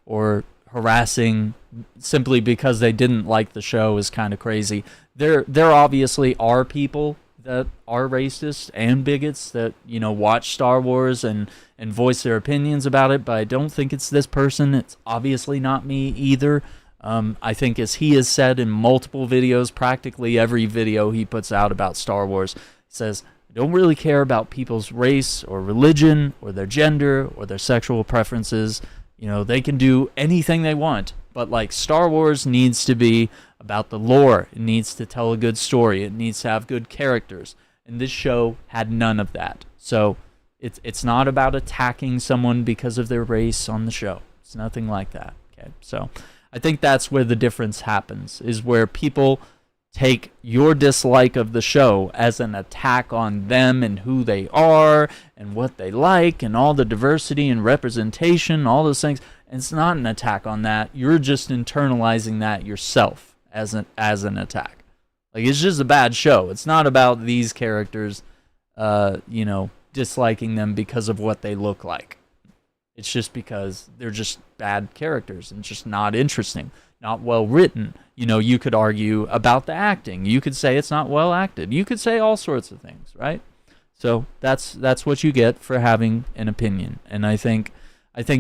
or harassing simply because they didn't like the show is kind of crazy. There obviously are people that are racist and bigots that watch Star Wars and voice their opinions about it, but I don't think it's this person. It's obviously not me either. I think, as he has said in multiple videos, practically every video he puts out about Star Wars, says, I don't really care about people's race or religion or their gender or their sexual preferences. They can do anything they want, but like Star Wars needs to be about the lore. It needs to tell a good story. It needs to have good characters. And this show had none of that. So it's not about attacking someone because of their race on the show. It's nothing like that. Okay, so I think that's where the difference happens, is where people take your dislike of the show as an attack on them and who they are and what they like and all the diversity and representation, all those things. And it's not an attack on that. You're just internalizing that yourself as an attack. Like, it's just a bad show. It's not about these characters, disliking them because of what they look like. It's just because they're just bad characters and just not interesting, not well written. You could argue about the acting. You could say it's not well acted. You could say all sorts of things, right? So that's what you get for having an opinion. And I think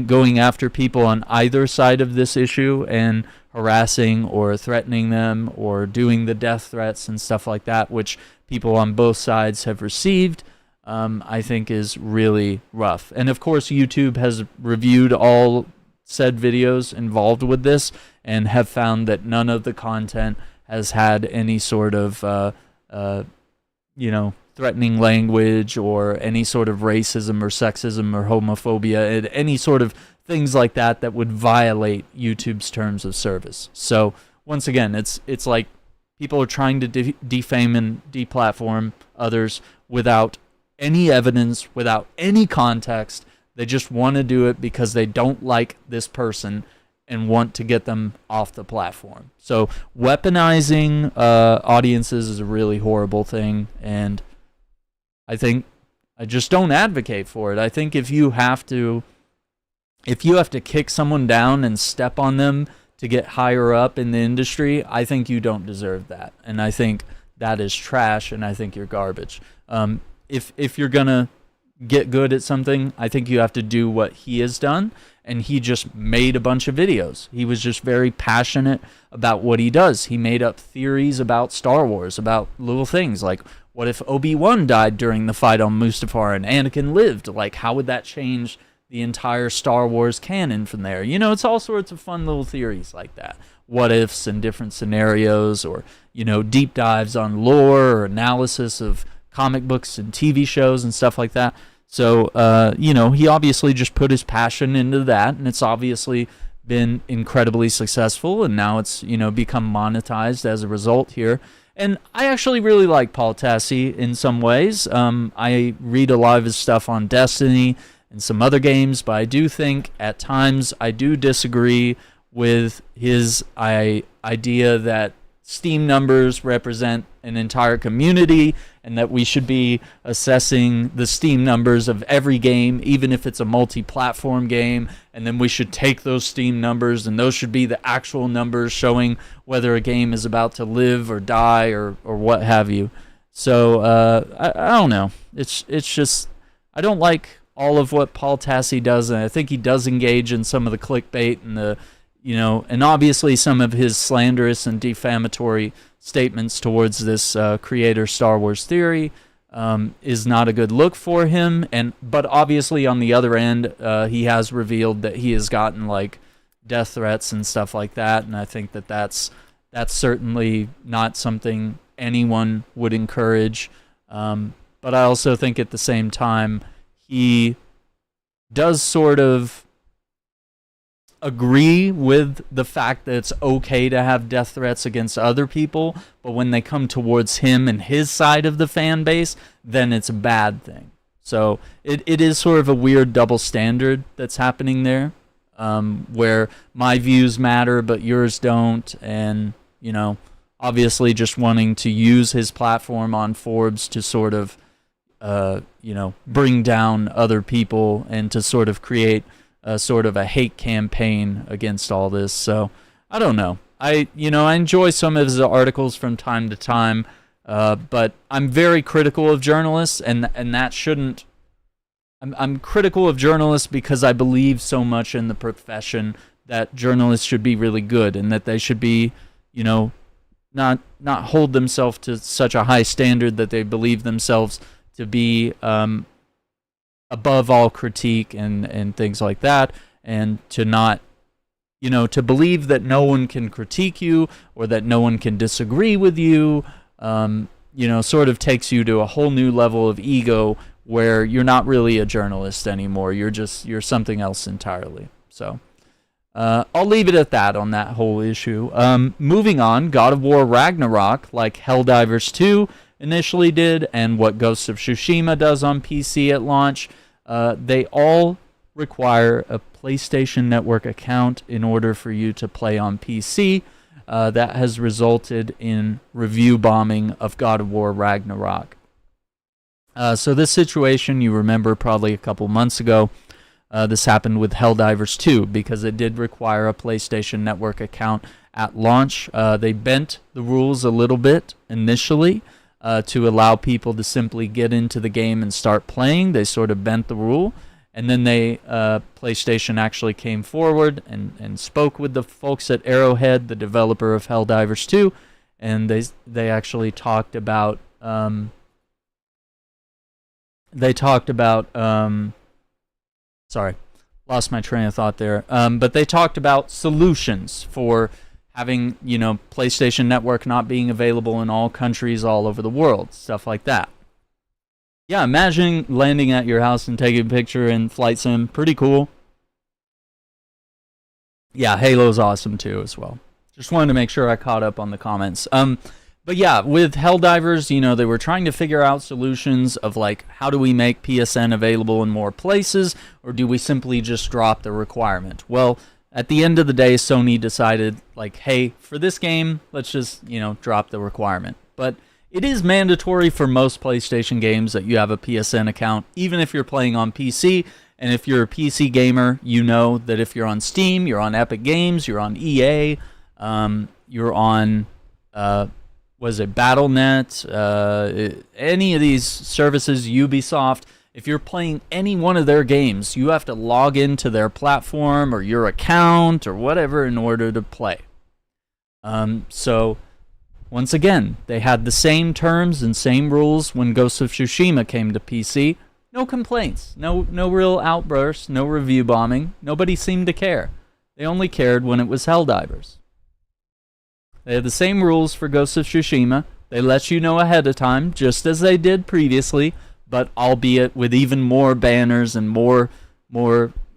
going after people on either side of this issue and harassing or threatening them or doing the death threats and stuff like that, which people on both sides have received, I think is really rough. And of course, YouTube has reviewed all said videos involved with this and have found that none of the content has had any sort of, threatening language or any sort of racism or sexism or homophobia and any sort of things like that would violate YouTube's terms of service. So once again, it's like people are trying to defame and deplatform others without any evidence, without any context. They just want to do it because they don't like this person and want to get them off the platform. So weaponizing audiences is a really horrible thing, and I just don't advocate for it. I think if you have to kick someone down and step on them to get higher up in the industry, I think you don't deserve that. And I think that is trash, and I think you're garbage. If you're gonna get good at something, I think you have to do what he has done, and he just made a bunch of videos. He was just very passionate about what he does. He made up theories about Star Wars, about little things like, what if Obi-Wan died during the fight on Mustafar and Anakin lived? Like, how would that change the entire Star Wars canon from there? It's all sorts of fun little theories like that. What ifs and different scenarios, or, deep dives on lore or analysis of comic books and TV shows and stuff like that. So, he obviously just put his passion into that, and it's obviously been incredibly successful, and now it's, become monetized as a result here. And I actually really like Paul Tassi in some ways. I read a lot of his stuff on Destiny and some other games, but I do think at times I do disagree with his idea that Steam numbers represent an entire community and that we should be assessing the Steam numbers of every game, even if it's a multi-platform game, and then we should take those Steam numbers and those should be the actual numbers showing whether a game is about to live or die or what have you. So I don't know. It's just, I don't like all of what Paul Tassi does, and I think he does engage in some of the clickbait and the and obviously some of his slanderous and defamatory statements towards this creator Star Wars Theory is not a good look for him. But obviously on the other end, he has revealed that he has gotten like death threats and stuff like that, and I think that that's certainly not something anyone would encourage. But I also think at the same time he does sort of agree with the fact that it's okay to have death threats against other people, but when they come towards him and his side of the fan base, then it's a bad thing. So it is sort of a weird double standard that's happening there, where my views matter but yours don't, and obviously just wanting to use his platform on Forbes to sort of bring down other people and to sort of create sort of a hate campaign against all this. So I don't know. I enjoy some of his articles from time to time, but I'm very critical of journalists, and that shouldn't. I'm critical of journalists because I believe so much in the profession that journalists should be really good and that they should be, not hold themselves to such a high standard that they believe themselves to be above all critique and things like that, and to not, to believe that no one can critique you or that no one can disagree with you, sort of takes you to a whole new level of ego where you're not really a journalist anymore. You're something else entirely. So I'll leave it at that on that whole issue. Moving on, God of War Ragnarok, like Helldivers 2 initially did, and what Ghost of Tsushima does on PC at launch, they all require a PlayStation Network account in order for you to play on PC. that has resulted in review bombing of God of War Ragnarok. So this situation, you remember probably a couple months ago, this happened with Helldivers 2 because it did require a PlayStation Network account at launch. They bent the rules a little bit initially to allow people to simply get into the game and start playing. They sort of bent the rule. And then PlayStation actually came forward and spoke with the folks at Arrowhead, the developer of Helldivers 2, and they actually talked about sorry, lost my train of thought there. But they talked about solutions for having, PlayStation Network not being available in all countries all over the world, stuff like that. Yeah, imagine landing at your house and taking a picture in Flight Sim. Pretty cool. Yeah, Halo's awesome too as well. Just wanted to make sure I caught up on the comments. But yeah, with Helldivers, they were trying to figure out solutions of like, how do we make PSN available in more places, or do we simply just drop the requirement? Well, at the end of the day, Sony decided like, hey, for this game, let's just, drop the requirement. But it is mandatory for most PlayStation games that you have a PSN account, even if you're playing on PC. And if you're a PC gamer, you know that if you're on Steam, you're on Epic Games, you're on EA, you're on, Battle.net, any of these services, Ubisoft, if you're playing any one of their games, you have to log into their platform or your account or whatever in order to play. So once again, they had the same terms and same rules when Ghost of Tsushima came to PC. No complaints, no real outbursts, no review bombing. Nobody seemed to care. They only cared when it was Helldivers. They had the same rules for Ghost of Tsushima. They let you know ahead of time, just as they did previously, but albeit with even more banners and more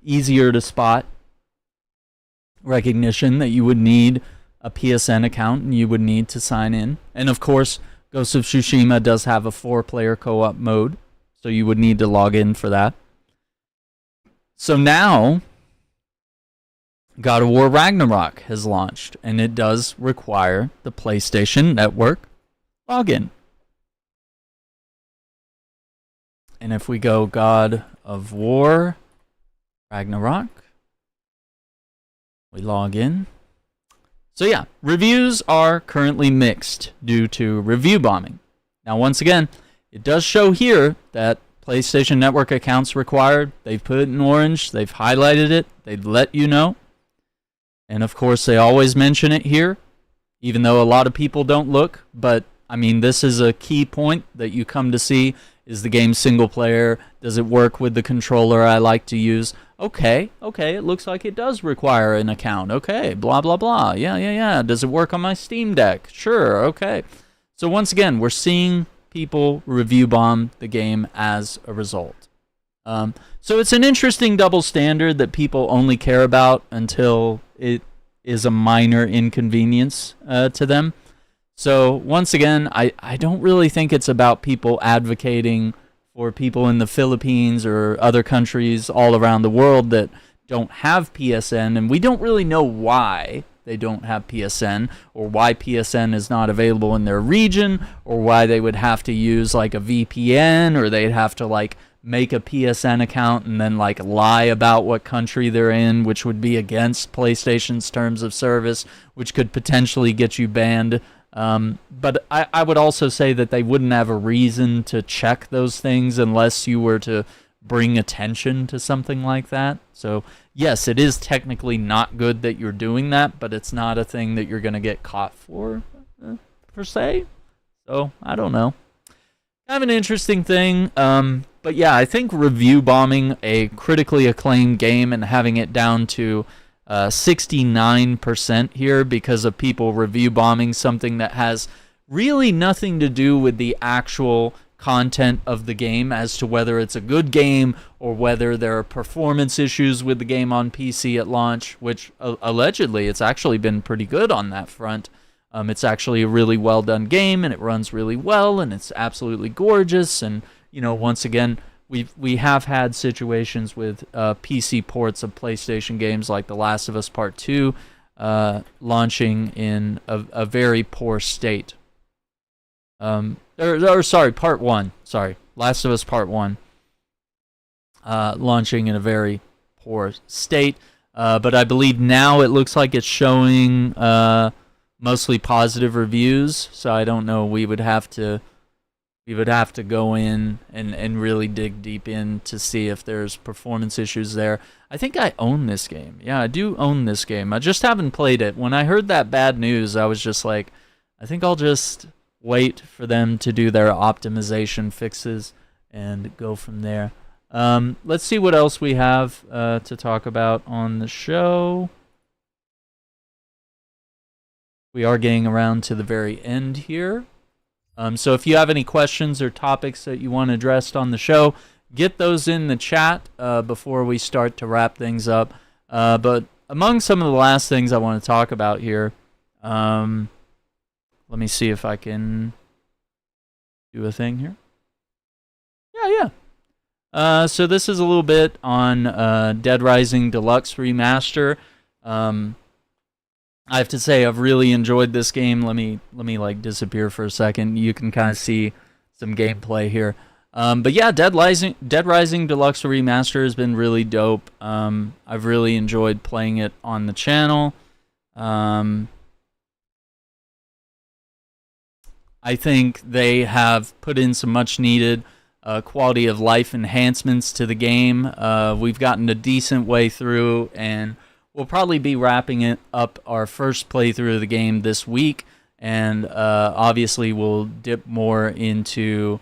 easier to spot recognition that you would need a PSN account and you would need to sign in. And of course, Ghost of Tsushima does have a 4-player co-op mode, so you would need to log in for that. So now, God of War Ragnarok has launched, and it does require the PlayStation Network login. And if we go God of War Ragnarok, we log in. So yeah, reviews are currently mixed due to review bombing. Now once again, it does show here that PlayStation Network accounts required. They've put it in orange, they've highlighted it, they've let you know. And of course they always mention it here, even though a lot of people don't look. But I mean, this is a key point that you come to see. Is the game single player? Does it work with the controller I like to use? Okay, it looks like it does require an account. Okay, blah, blah, blah. Yeah. Does it work on my Steam Deck? Sure, okay. So once again, we're seeing people review bomb the game as a result. So it's an interesting double standard that people only care about until it is a minor inconvenience to them. So once again, I don't really think it's about people advocating for people in the Philippines or other countries all around the world that don't have PSN, and we don't really know why they don't have PSN, or why PSN is not available in their region, or why they would have to use like a VPN, or they'd have to like make a PSN account and then like lie about what country they're in, which would be against PlayStation's terms of service, which could potentially get you banned. But I would also say that they wouldn't have a reason to check those things unless you were to bring attention to something like that. So yes, it is technically not good that you're doing that, but it's not a thing that you're going to get caught for, per se. So I don't know. Kind of an interesting thing. But yeah, I think review bombing a critically acclaimed game and having it down to 69% here because of people review bombing something that has really nothing to do with the actual content of the game as to whether it's a good game or whether there are performance issues with the game on PC at launch, which allegedly it's actually been pretty good on that front. It's actually a really well done game and it runs really well and it's absolutely gorgeous. And once again, we have had situations with PC ports of PlayStation games like The Last of Us Part 2 launching in a very poor state. Part 1. Sorry, Last of Us Part 1. Launching in a very poor state. But I believe now it looks like it's showing mostly positive reviews. So I don't know. We would have to go in and really dig deep in to see if there's performance issues there. I think I own this game. Yeah, I do own this game. I just haven't played it. When I heard that bad news, I was just like, I think I'll just wait for them to do their optimization fixes and go from there. Let's see what else we have to talk about on the show. We are getting around to the very end here. So if you have any questions or topics that you want addressed on the show, get those in the chat before we start to wrap things up. But among some of the last things I want to talk about here, let me see if I can do a thing here. Yeah. So this is a little bit on Dead Rising Deluxe Remaster. I have to say I've really enjoyed this game. Let me like disappear for a second. You can kind of see some gameplay here. But yeah, Dead Rising Deluxe Remaster has been really dope. I've really enjoyed playing it on the channel. I think they have put in some much needed quality of life enhancements to the game. We've gotten a decent way through, and we'll probably be wrapping up our first playthrough of the game this week, and obviously we'll dip more into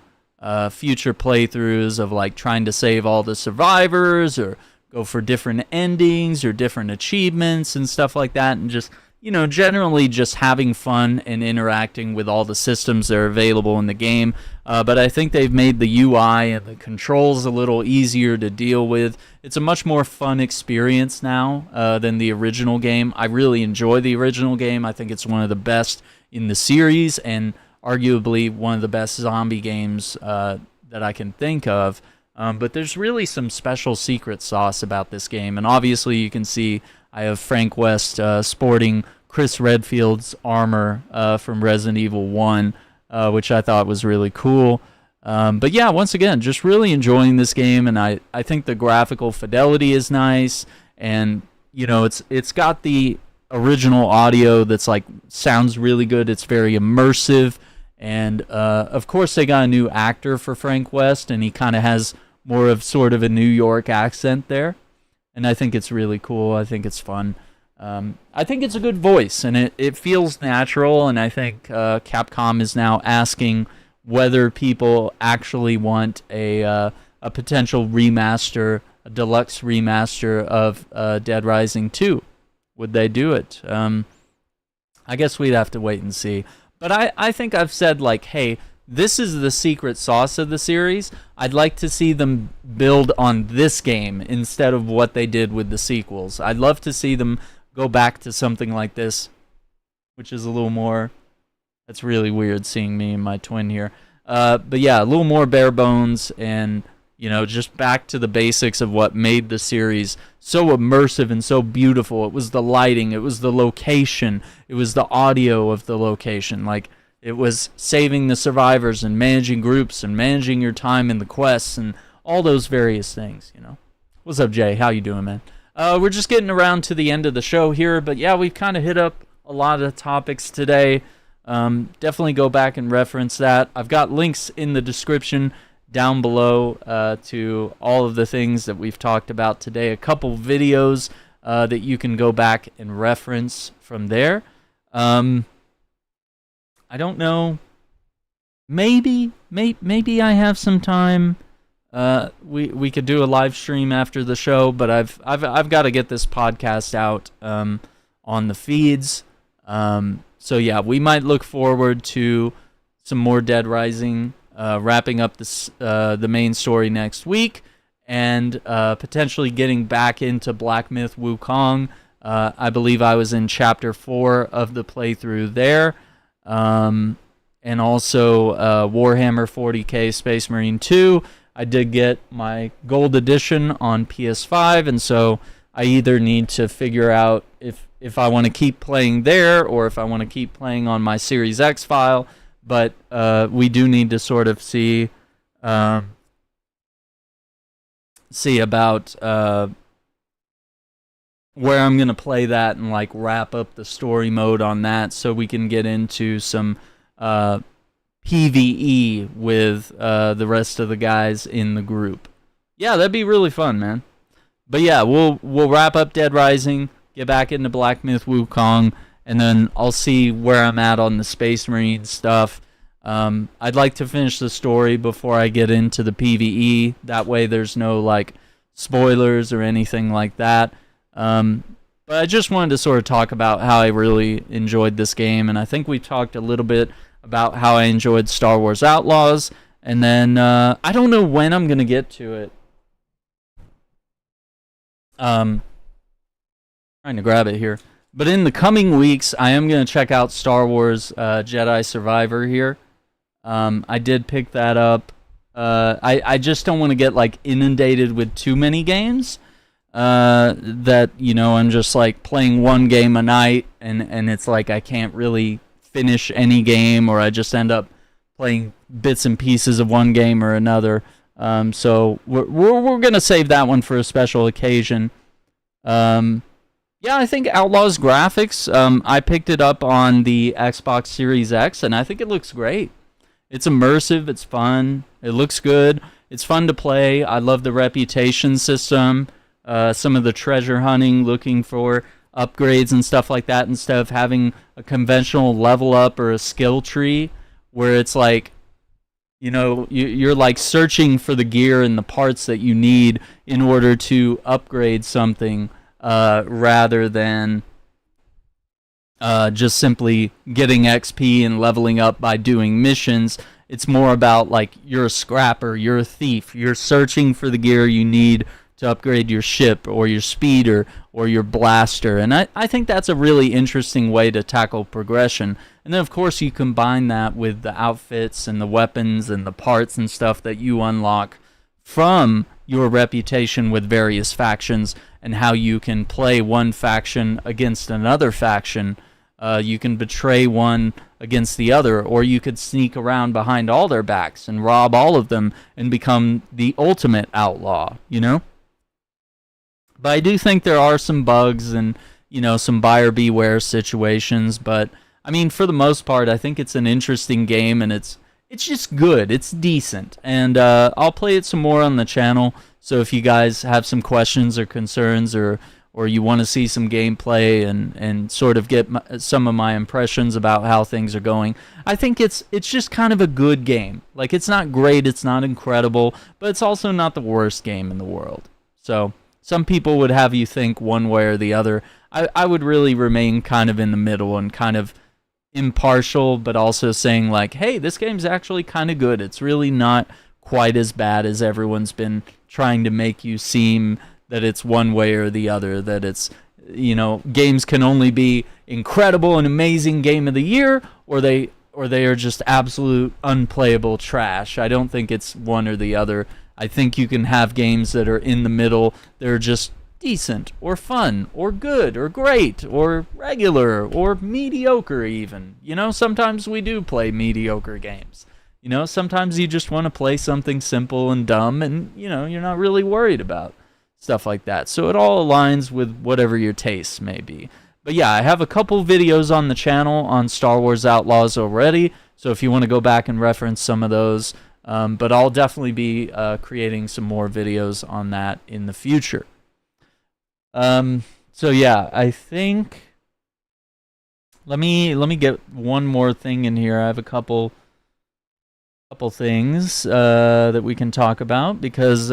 future playthroughs of like trying to save all the survivors or go for different endings or different achievements and stuff like that, and just, you know, generally just having fun and interacting with all the systems that are available in the game. But I think they've made the UI and the controls a little easier to deal with. It's a much more fun experience now than the original game. I really enjoy the original game. I think it's one of the best in the series and arguably one of the best zombie games that I can think of. But there's really some special secret sauce about this game. And obviously you can see I have Frank West sporting Chris Redfield's armor from Resident Evil 1, which I thought was really cool. But yeah, once again, just really enjoying this game, and I think the graphical fidelity is nice, and you know, it's got the original audio that's like sounds really good. It's very immersive, and of course they got a new actor for Frank West, and he kind of has more of sort of a New York accent there. And I think it's really cool. I think it's fun. I think it's a good voice, and it feels natural, and I think Capcom is now asking whether people actually want a potential remaster, a deluxe remaster of Dead Rising 2. Would they do it? I guess we'd have to wait and see. But I think I've said, like, hey, this is the secret sauce of the series. I'd like to see them build on this game instead of what they did with the sequels. I'd love to see them go back to something like this, which is a little more... That's really weird seeing me and my twin here. But yeah, a little more bare bones and, you know, just back to the basics of what made the series so immersive and so beautiful. It was the lighting, it was the location, it was the audio of the location. Like, it was saving the survivors and managing groups and managing your time in the quests and all those various things, you know. What's up, Jay? How you doing, man? We're just getting around to the end of the show here, but yeah, we've kind of hit up a lot of topics today. Definitely go back and reference that. I've got links in the description down below to all of the things that we've talked about today. A couple videos that you can go back and reference from there. I don't know. Maybe I have some time. We could do a live stream after the show, but I've got to get this podcast out on the feeds. So yeah, we might look forward to some more Dead Rising, wrapping up this the main story next week, and potentially getting back into Black Myth Wukong. I believe I was in Chapter 4 of the playthrough there. And also Warhammer 40k Space Marine 2. I did get my gold edition on PS5, and so I either need to figure out if I want to keep playing there or if I want to keep playing on my Series X file. But we do need to sort of see about where I'm going to play that and like wrap up the story mode on that so we can get into some PvE with the rest of the guys in the group. Yeah, that'd be really fun, man. But yeah, we'll wrap up Dead Rising, get back into Black Myth Wukong, and then I'll see where I'm at on the Space Marine stuff. I'd like to finish the story before I get into the PvE. That way there's no like spoilers or anything like that. But I just wanted to sort of talk about how I really enjoyed this game, and I think we talked a little bit about how I enjoyed Star Wars Outlaws, and then I don't know when I'm going to get to it. Trying to grab it here. But in the coming weeks, I am going to check out Star Wars Jedi Survivor here. I did pick that up. I just don't want to get like inundated with too many games. That, you know, I'm just like playing one game a night and it's like I can't really finish any game, or I just end up playing bits and pieces of one game or another. So we're gonna save that one for a special occasion. Yeah, I think Outlaws graphics, I picked it up on the Xbox Series X, and I think it looks great. It's immersive, it's fun, it looks good, it's fun to play. I love the reputation system, some of the treasure hunting, looking for upgrades and stuff like that, instead of having a conventional level up or a skill tree where it's like, you know, you're like searching for the gear and the parts that you need in order to upgrade something, rather than just simply getting XP and leveling up by doing missions. It's more about like you're a scrapper, you're a thief, you're searching for the gear you need to upgrade your ship or your speeder or your blaster. And I think that's a really interesting way to tackle progression. And then of course you combine that with the outfits and the weapons and the parts and stuff that you unlock from your reputation with various factions, and how you can play one faction against another faction. You can betray one against the other, or you could sneak around behind all their backs and rob all of them and become the ultimate outlaw, you know? But I do think there are some bugs and, you know, some buyer beware situations, but I mean, for the most part, I think it's an interesting game, and it's just good. It's decent, and I'll play it some more on the channel. So if you guys have some questions or concerns, or you want to see some gameplay and sort of get some of my impressions about how things are going, I think it's just kind of a good game. Like, it's not great, it's not incredible, but it's also not the worst game in the world. So some people would have you think one way or the other. I would really remain kind of in the middle and kind of impartial, but also saying like, hey, this game's actually kind of good. It's really not quite as bad as everyone's been trying to make you seem that it's one way or the other, that it's, you know, games can only be incredible and amazing game of the year, or they are just absolute unplayable trash. I don't think it's one or the other. I think you can have games that are in the middle. They're just decent or fun or good or great or regular or mediocre even. You know, sometimes we do play mediocre games. You know, sometimes you just want to play something simple and dumb, and, you know, you're not really worried about stuff like that. So it all aligns with whatever your tastes may be. But yeah, I have a couple videos on the channel on Star Wars Outlaws already, so if you want to go back and reference some of those, but I'll definitely be creating some more videos on that in the future. So yeah, I think let me get one more thing in here. I have a couple things that we can talk about, because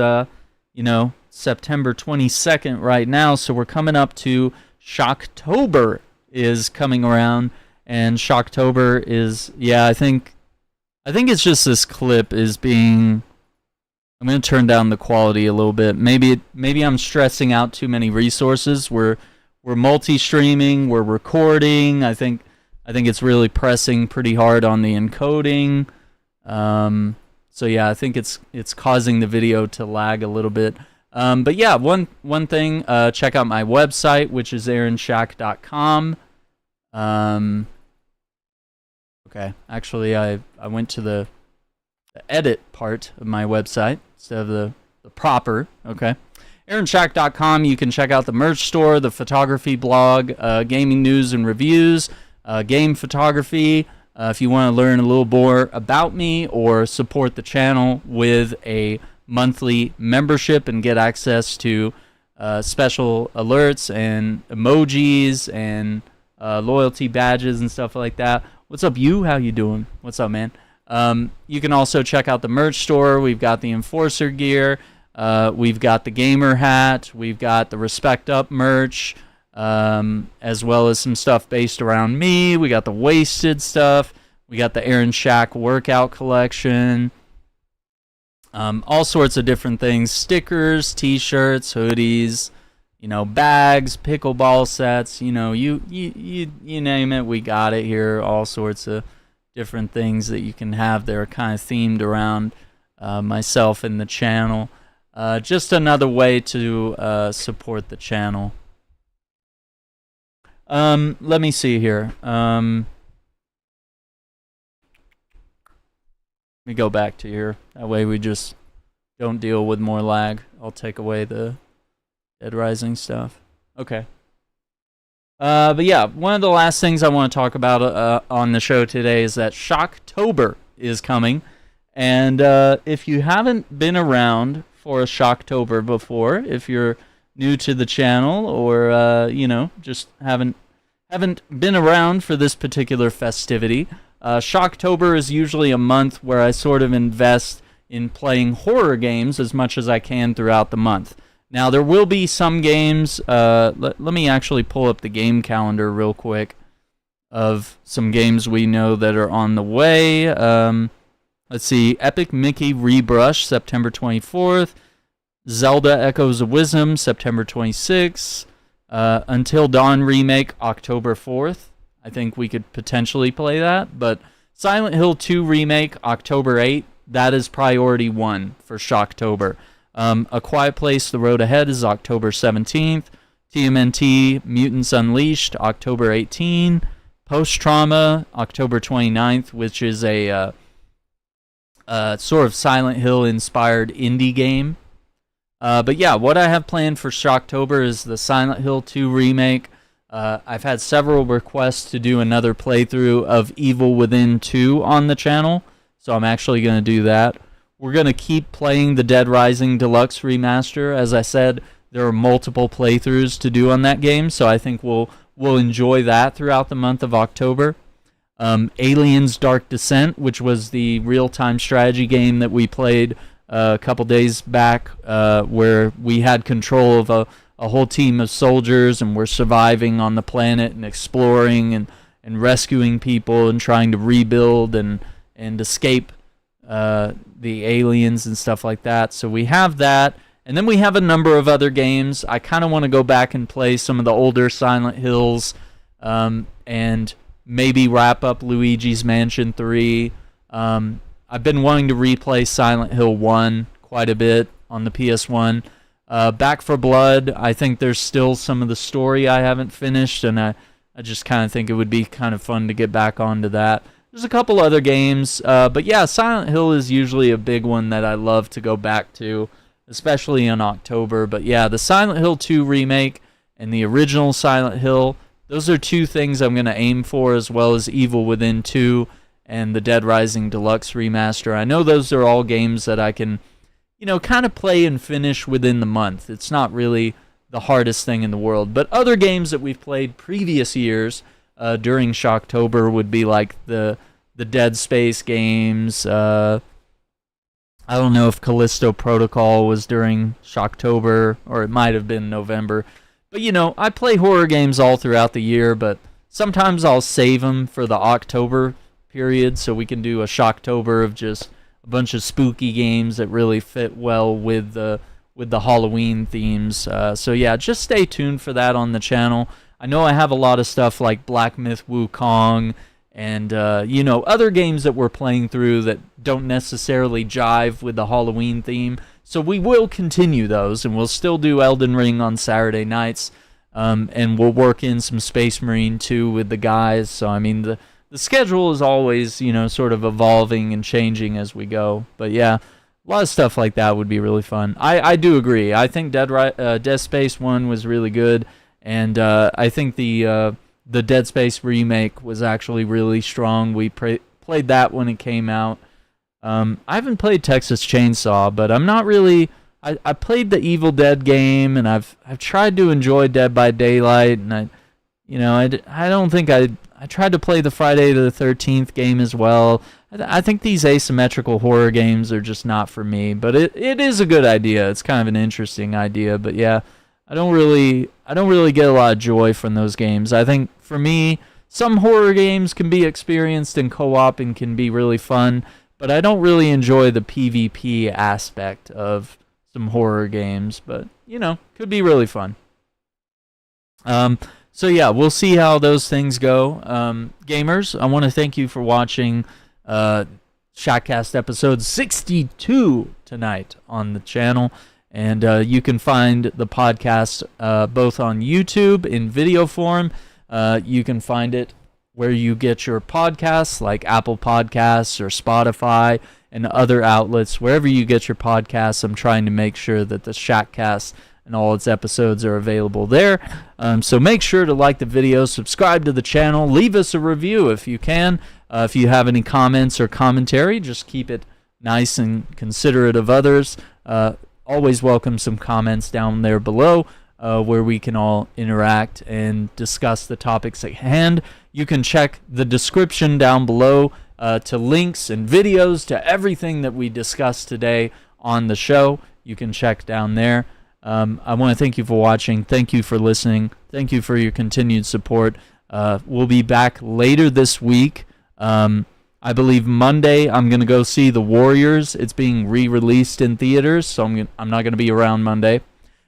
you know, September 22nd right now, so we're coming up to Shocktober is coming around, and Shocktober is, yeah, I think it's just this clip is being, I'm going to turn down the quality a little bit. Maybe I'm stressing out too many resources. We're multi-streaming, we're recording. I think it's really pressing pretty hard on the encoding. So yeah, I think it's causing the video to lag a little bit. But yeah, one thing, check out my website, which is aaronshack.com. Okay, actually, I went to the edit part of my website instead of the proper, okay. aaronshack.com, you can check out the merch store, the photography blog, gaming news and reviews, game photography. If you want to learn a little more about me or support the channel with a monthly membership and get access to special alerts and emojis and loyalty badges and stuff like that. What's up, you? How you doing? What's up, man? You can also check out the merch store. We've got the Enforcer gear. We've got the gamer hat. We've got the Respect Up merch, as well as some stuff based around me. We got the Wasted stuff. We got the Aaron Shack workout collection. All sorts of different things. Stickers, t-shirts, hoodies, bags, pickleball sets, you name it, we got it here. All sorts of different things that you can have that are kind of themed around myself and the channel. Just another way to support the channel. Let me see here. Let me go back to here. That way we just don't deal with more lag. I'll take away the Dead Rising stuff. Okay. But yeah, one of the last things I want to talk about on the show today is that Shocktober is coming. And if you haven't been around for a Shocktober before, if you're new to the channel or, just haven't been around for this particular festivity, Shocktober is usually a month where I sort of invest in playing horror games as much as I can throughout the month. Now, there will be some games, let me actually pull up the game calendar real quick of some games we know that are on the way. Let's see, Epic Mickey Rebrush, September 24th. Zelda Echoes of Wisdom, September 26th. Until Dawn Remake, October 4th. I think we could potentially play that. But Silent Hill 2 Remake, October 8th. That is priority 1 for Shocktober. A Quiet Place, The Road Ahead is October 17th. TMNT Mutants Unleashed, October 18th. Post Trauma, October 29th, which is a sort of Silent Hill-inspired indie game. But yeah, what I have planned for Shocktober is the Silent Hill 2 remake. I've had several requests to do another playthrough of Evil Within 2 on the channel, so I'm actually going to do that. We're going to keep playing the Dead Rising Deluxe Remaster. As I said, there are multiple playthroughs to do on that game, so I think we'll enjoy that throughout the month of October. Aliens Dark Descent, which was the real-time strategy game that we played a couple days back, where we had control of a whole team of soldiers and we're surviving on the planet and exploring and rescuing people and trying to rebuild and escape the aliens and stuff like that. So we have that. And then we have a number of other games. I kind of want to go back and play some of the older Silent Hills, and maybe wrap up Luigi's Mansion 3. I've been wanting to replay Silent Hill 1 quite a bit on the PS1. Back 4 Blood, I think there's still some of the story I haven't finished, and I just kind of think it would be kind of fun to get back onto that. There's a couple other games, but yeah, Silent Hill is usually a big one that I love to go back to, especially in October. But yeah, the Silent Hill 2 remake and the original Silent Hill, those are two things I'm going to aim for, as well as Evil Within 2 and the Dead Rising Deluxe Remaster. I know those are all games that I can, kind of play and finish within the month. It's not really the hardest thing in the world. But other games that we've played previous years during Shocktober would be like the Dead Space games. I don't know if Callisto Protocol was during Shocktober, or it might have been November. But, I play horror games all throughout the year, but sometimes I'll save them for the October period so we can do a Shocktober of just a bunch of spooky games that really fit well with the Halloween themes. So yeah, just stay tuned for that on the channel. I know I have a lot of stuff like Black Myth Wukong and other games that we're playing through that don't necessarily jive with the Halloween theme. So we will continue those, and we'll still do Elden Ring on Saturday nights, and we'll work in some Space Marine 2 with the guys. So, I mean, the schedule is always, sort of evolving and changing as we go. But, yeah, a lot of stuff like that would be really fun. I do agree. I think Dead Space 1 was really good, and I think the Dead Space remake was actually really strong. We played that when it came out. I haven't played Texas Chainsaw, but I'm not really... I played the Evil Dead game, and I've tried to enjoy Dead by Daylight, and I don't think I tried to play the Friday the 13th game as well. I think these asymmetrical horror games are just not for me, but it is a good idea. It's kind of an interesting idea, but yeah, I don't really get a lot of joy from those games. I think for me, some horror games can be experienced in co-op and can be really fun, but I don't really enjoy the PvP aspect of some horror games, but, could be really fun. So yeah, we'll see how those things go. Gamers, I want to thank you for watching Shackcast episode 62 tonight on the channel, and you can find the podcast both on YouTube in video form. You can find it where you get your podcasts, like Apple Podcasts or Spotify and other outlets. Wherever you get your podcasts, I'm trying to make sure that the Shackcast and all its episodes are available there. So make sure to like the video, subscribe to the channel, leave us a review if you can. If you have any comments or commentary, just keep it nice and considerate of others. Always welcome some comments down there below where we can all interact and discuss the topics at hand. You can check the description down below to links and videos to everything that we discussed today on the show. You can check down there. I want to thank you for watching. Thank you for listening. Thank you for your continued support. We'll be back later this week. I believe Monday I'm going to go see The Warriors. It's being re-released in theaters, so I'm not going to be around Monday.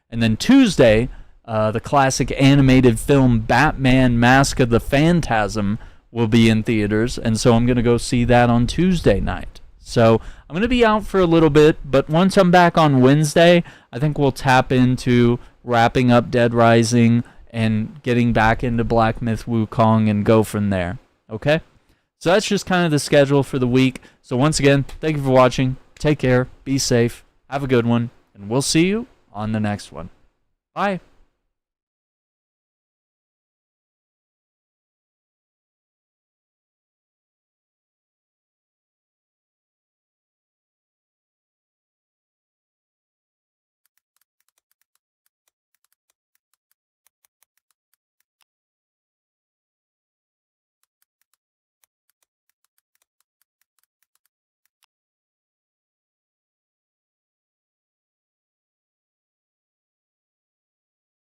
And then Tuesday, the classic animated film Batman Mask of the Phantasm will be in theaters, and so I'm going to go see that on Tuesday night. So I'm going to be out for a little bit, but once I'm back on Wednesday, I think we'll tap into wrapping up Dead Rising and getting back into Black Myth Wukong and go from there. Okay? So that's just kind of the schedule for the week. So once again, thank you for watching. Take care. Be safe. Have a good one. And we'll see you on the next one. Bye.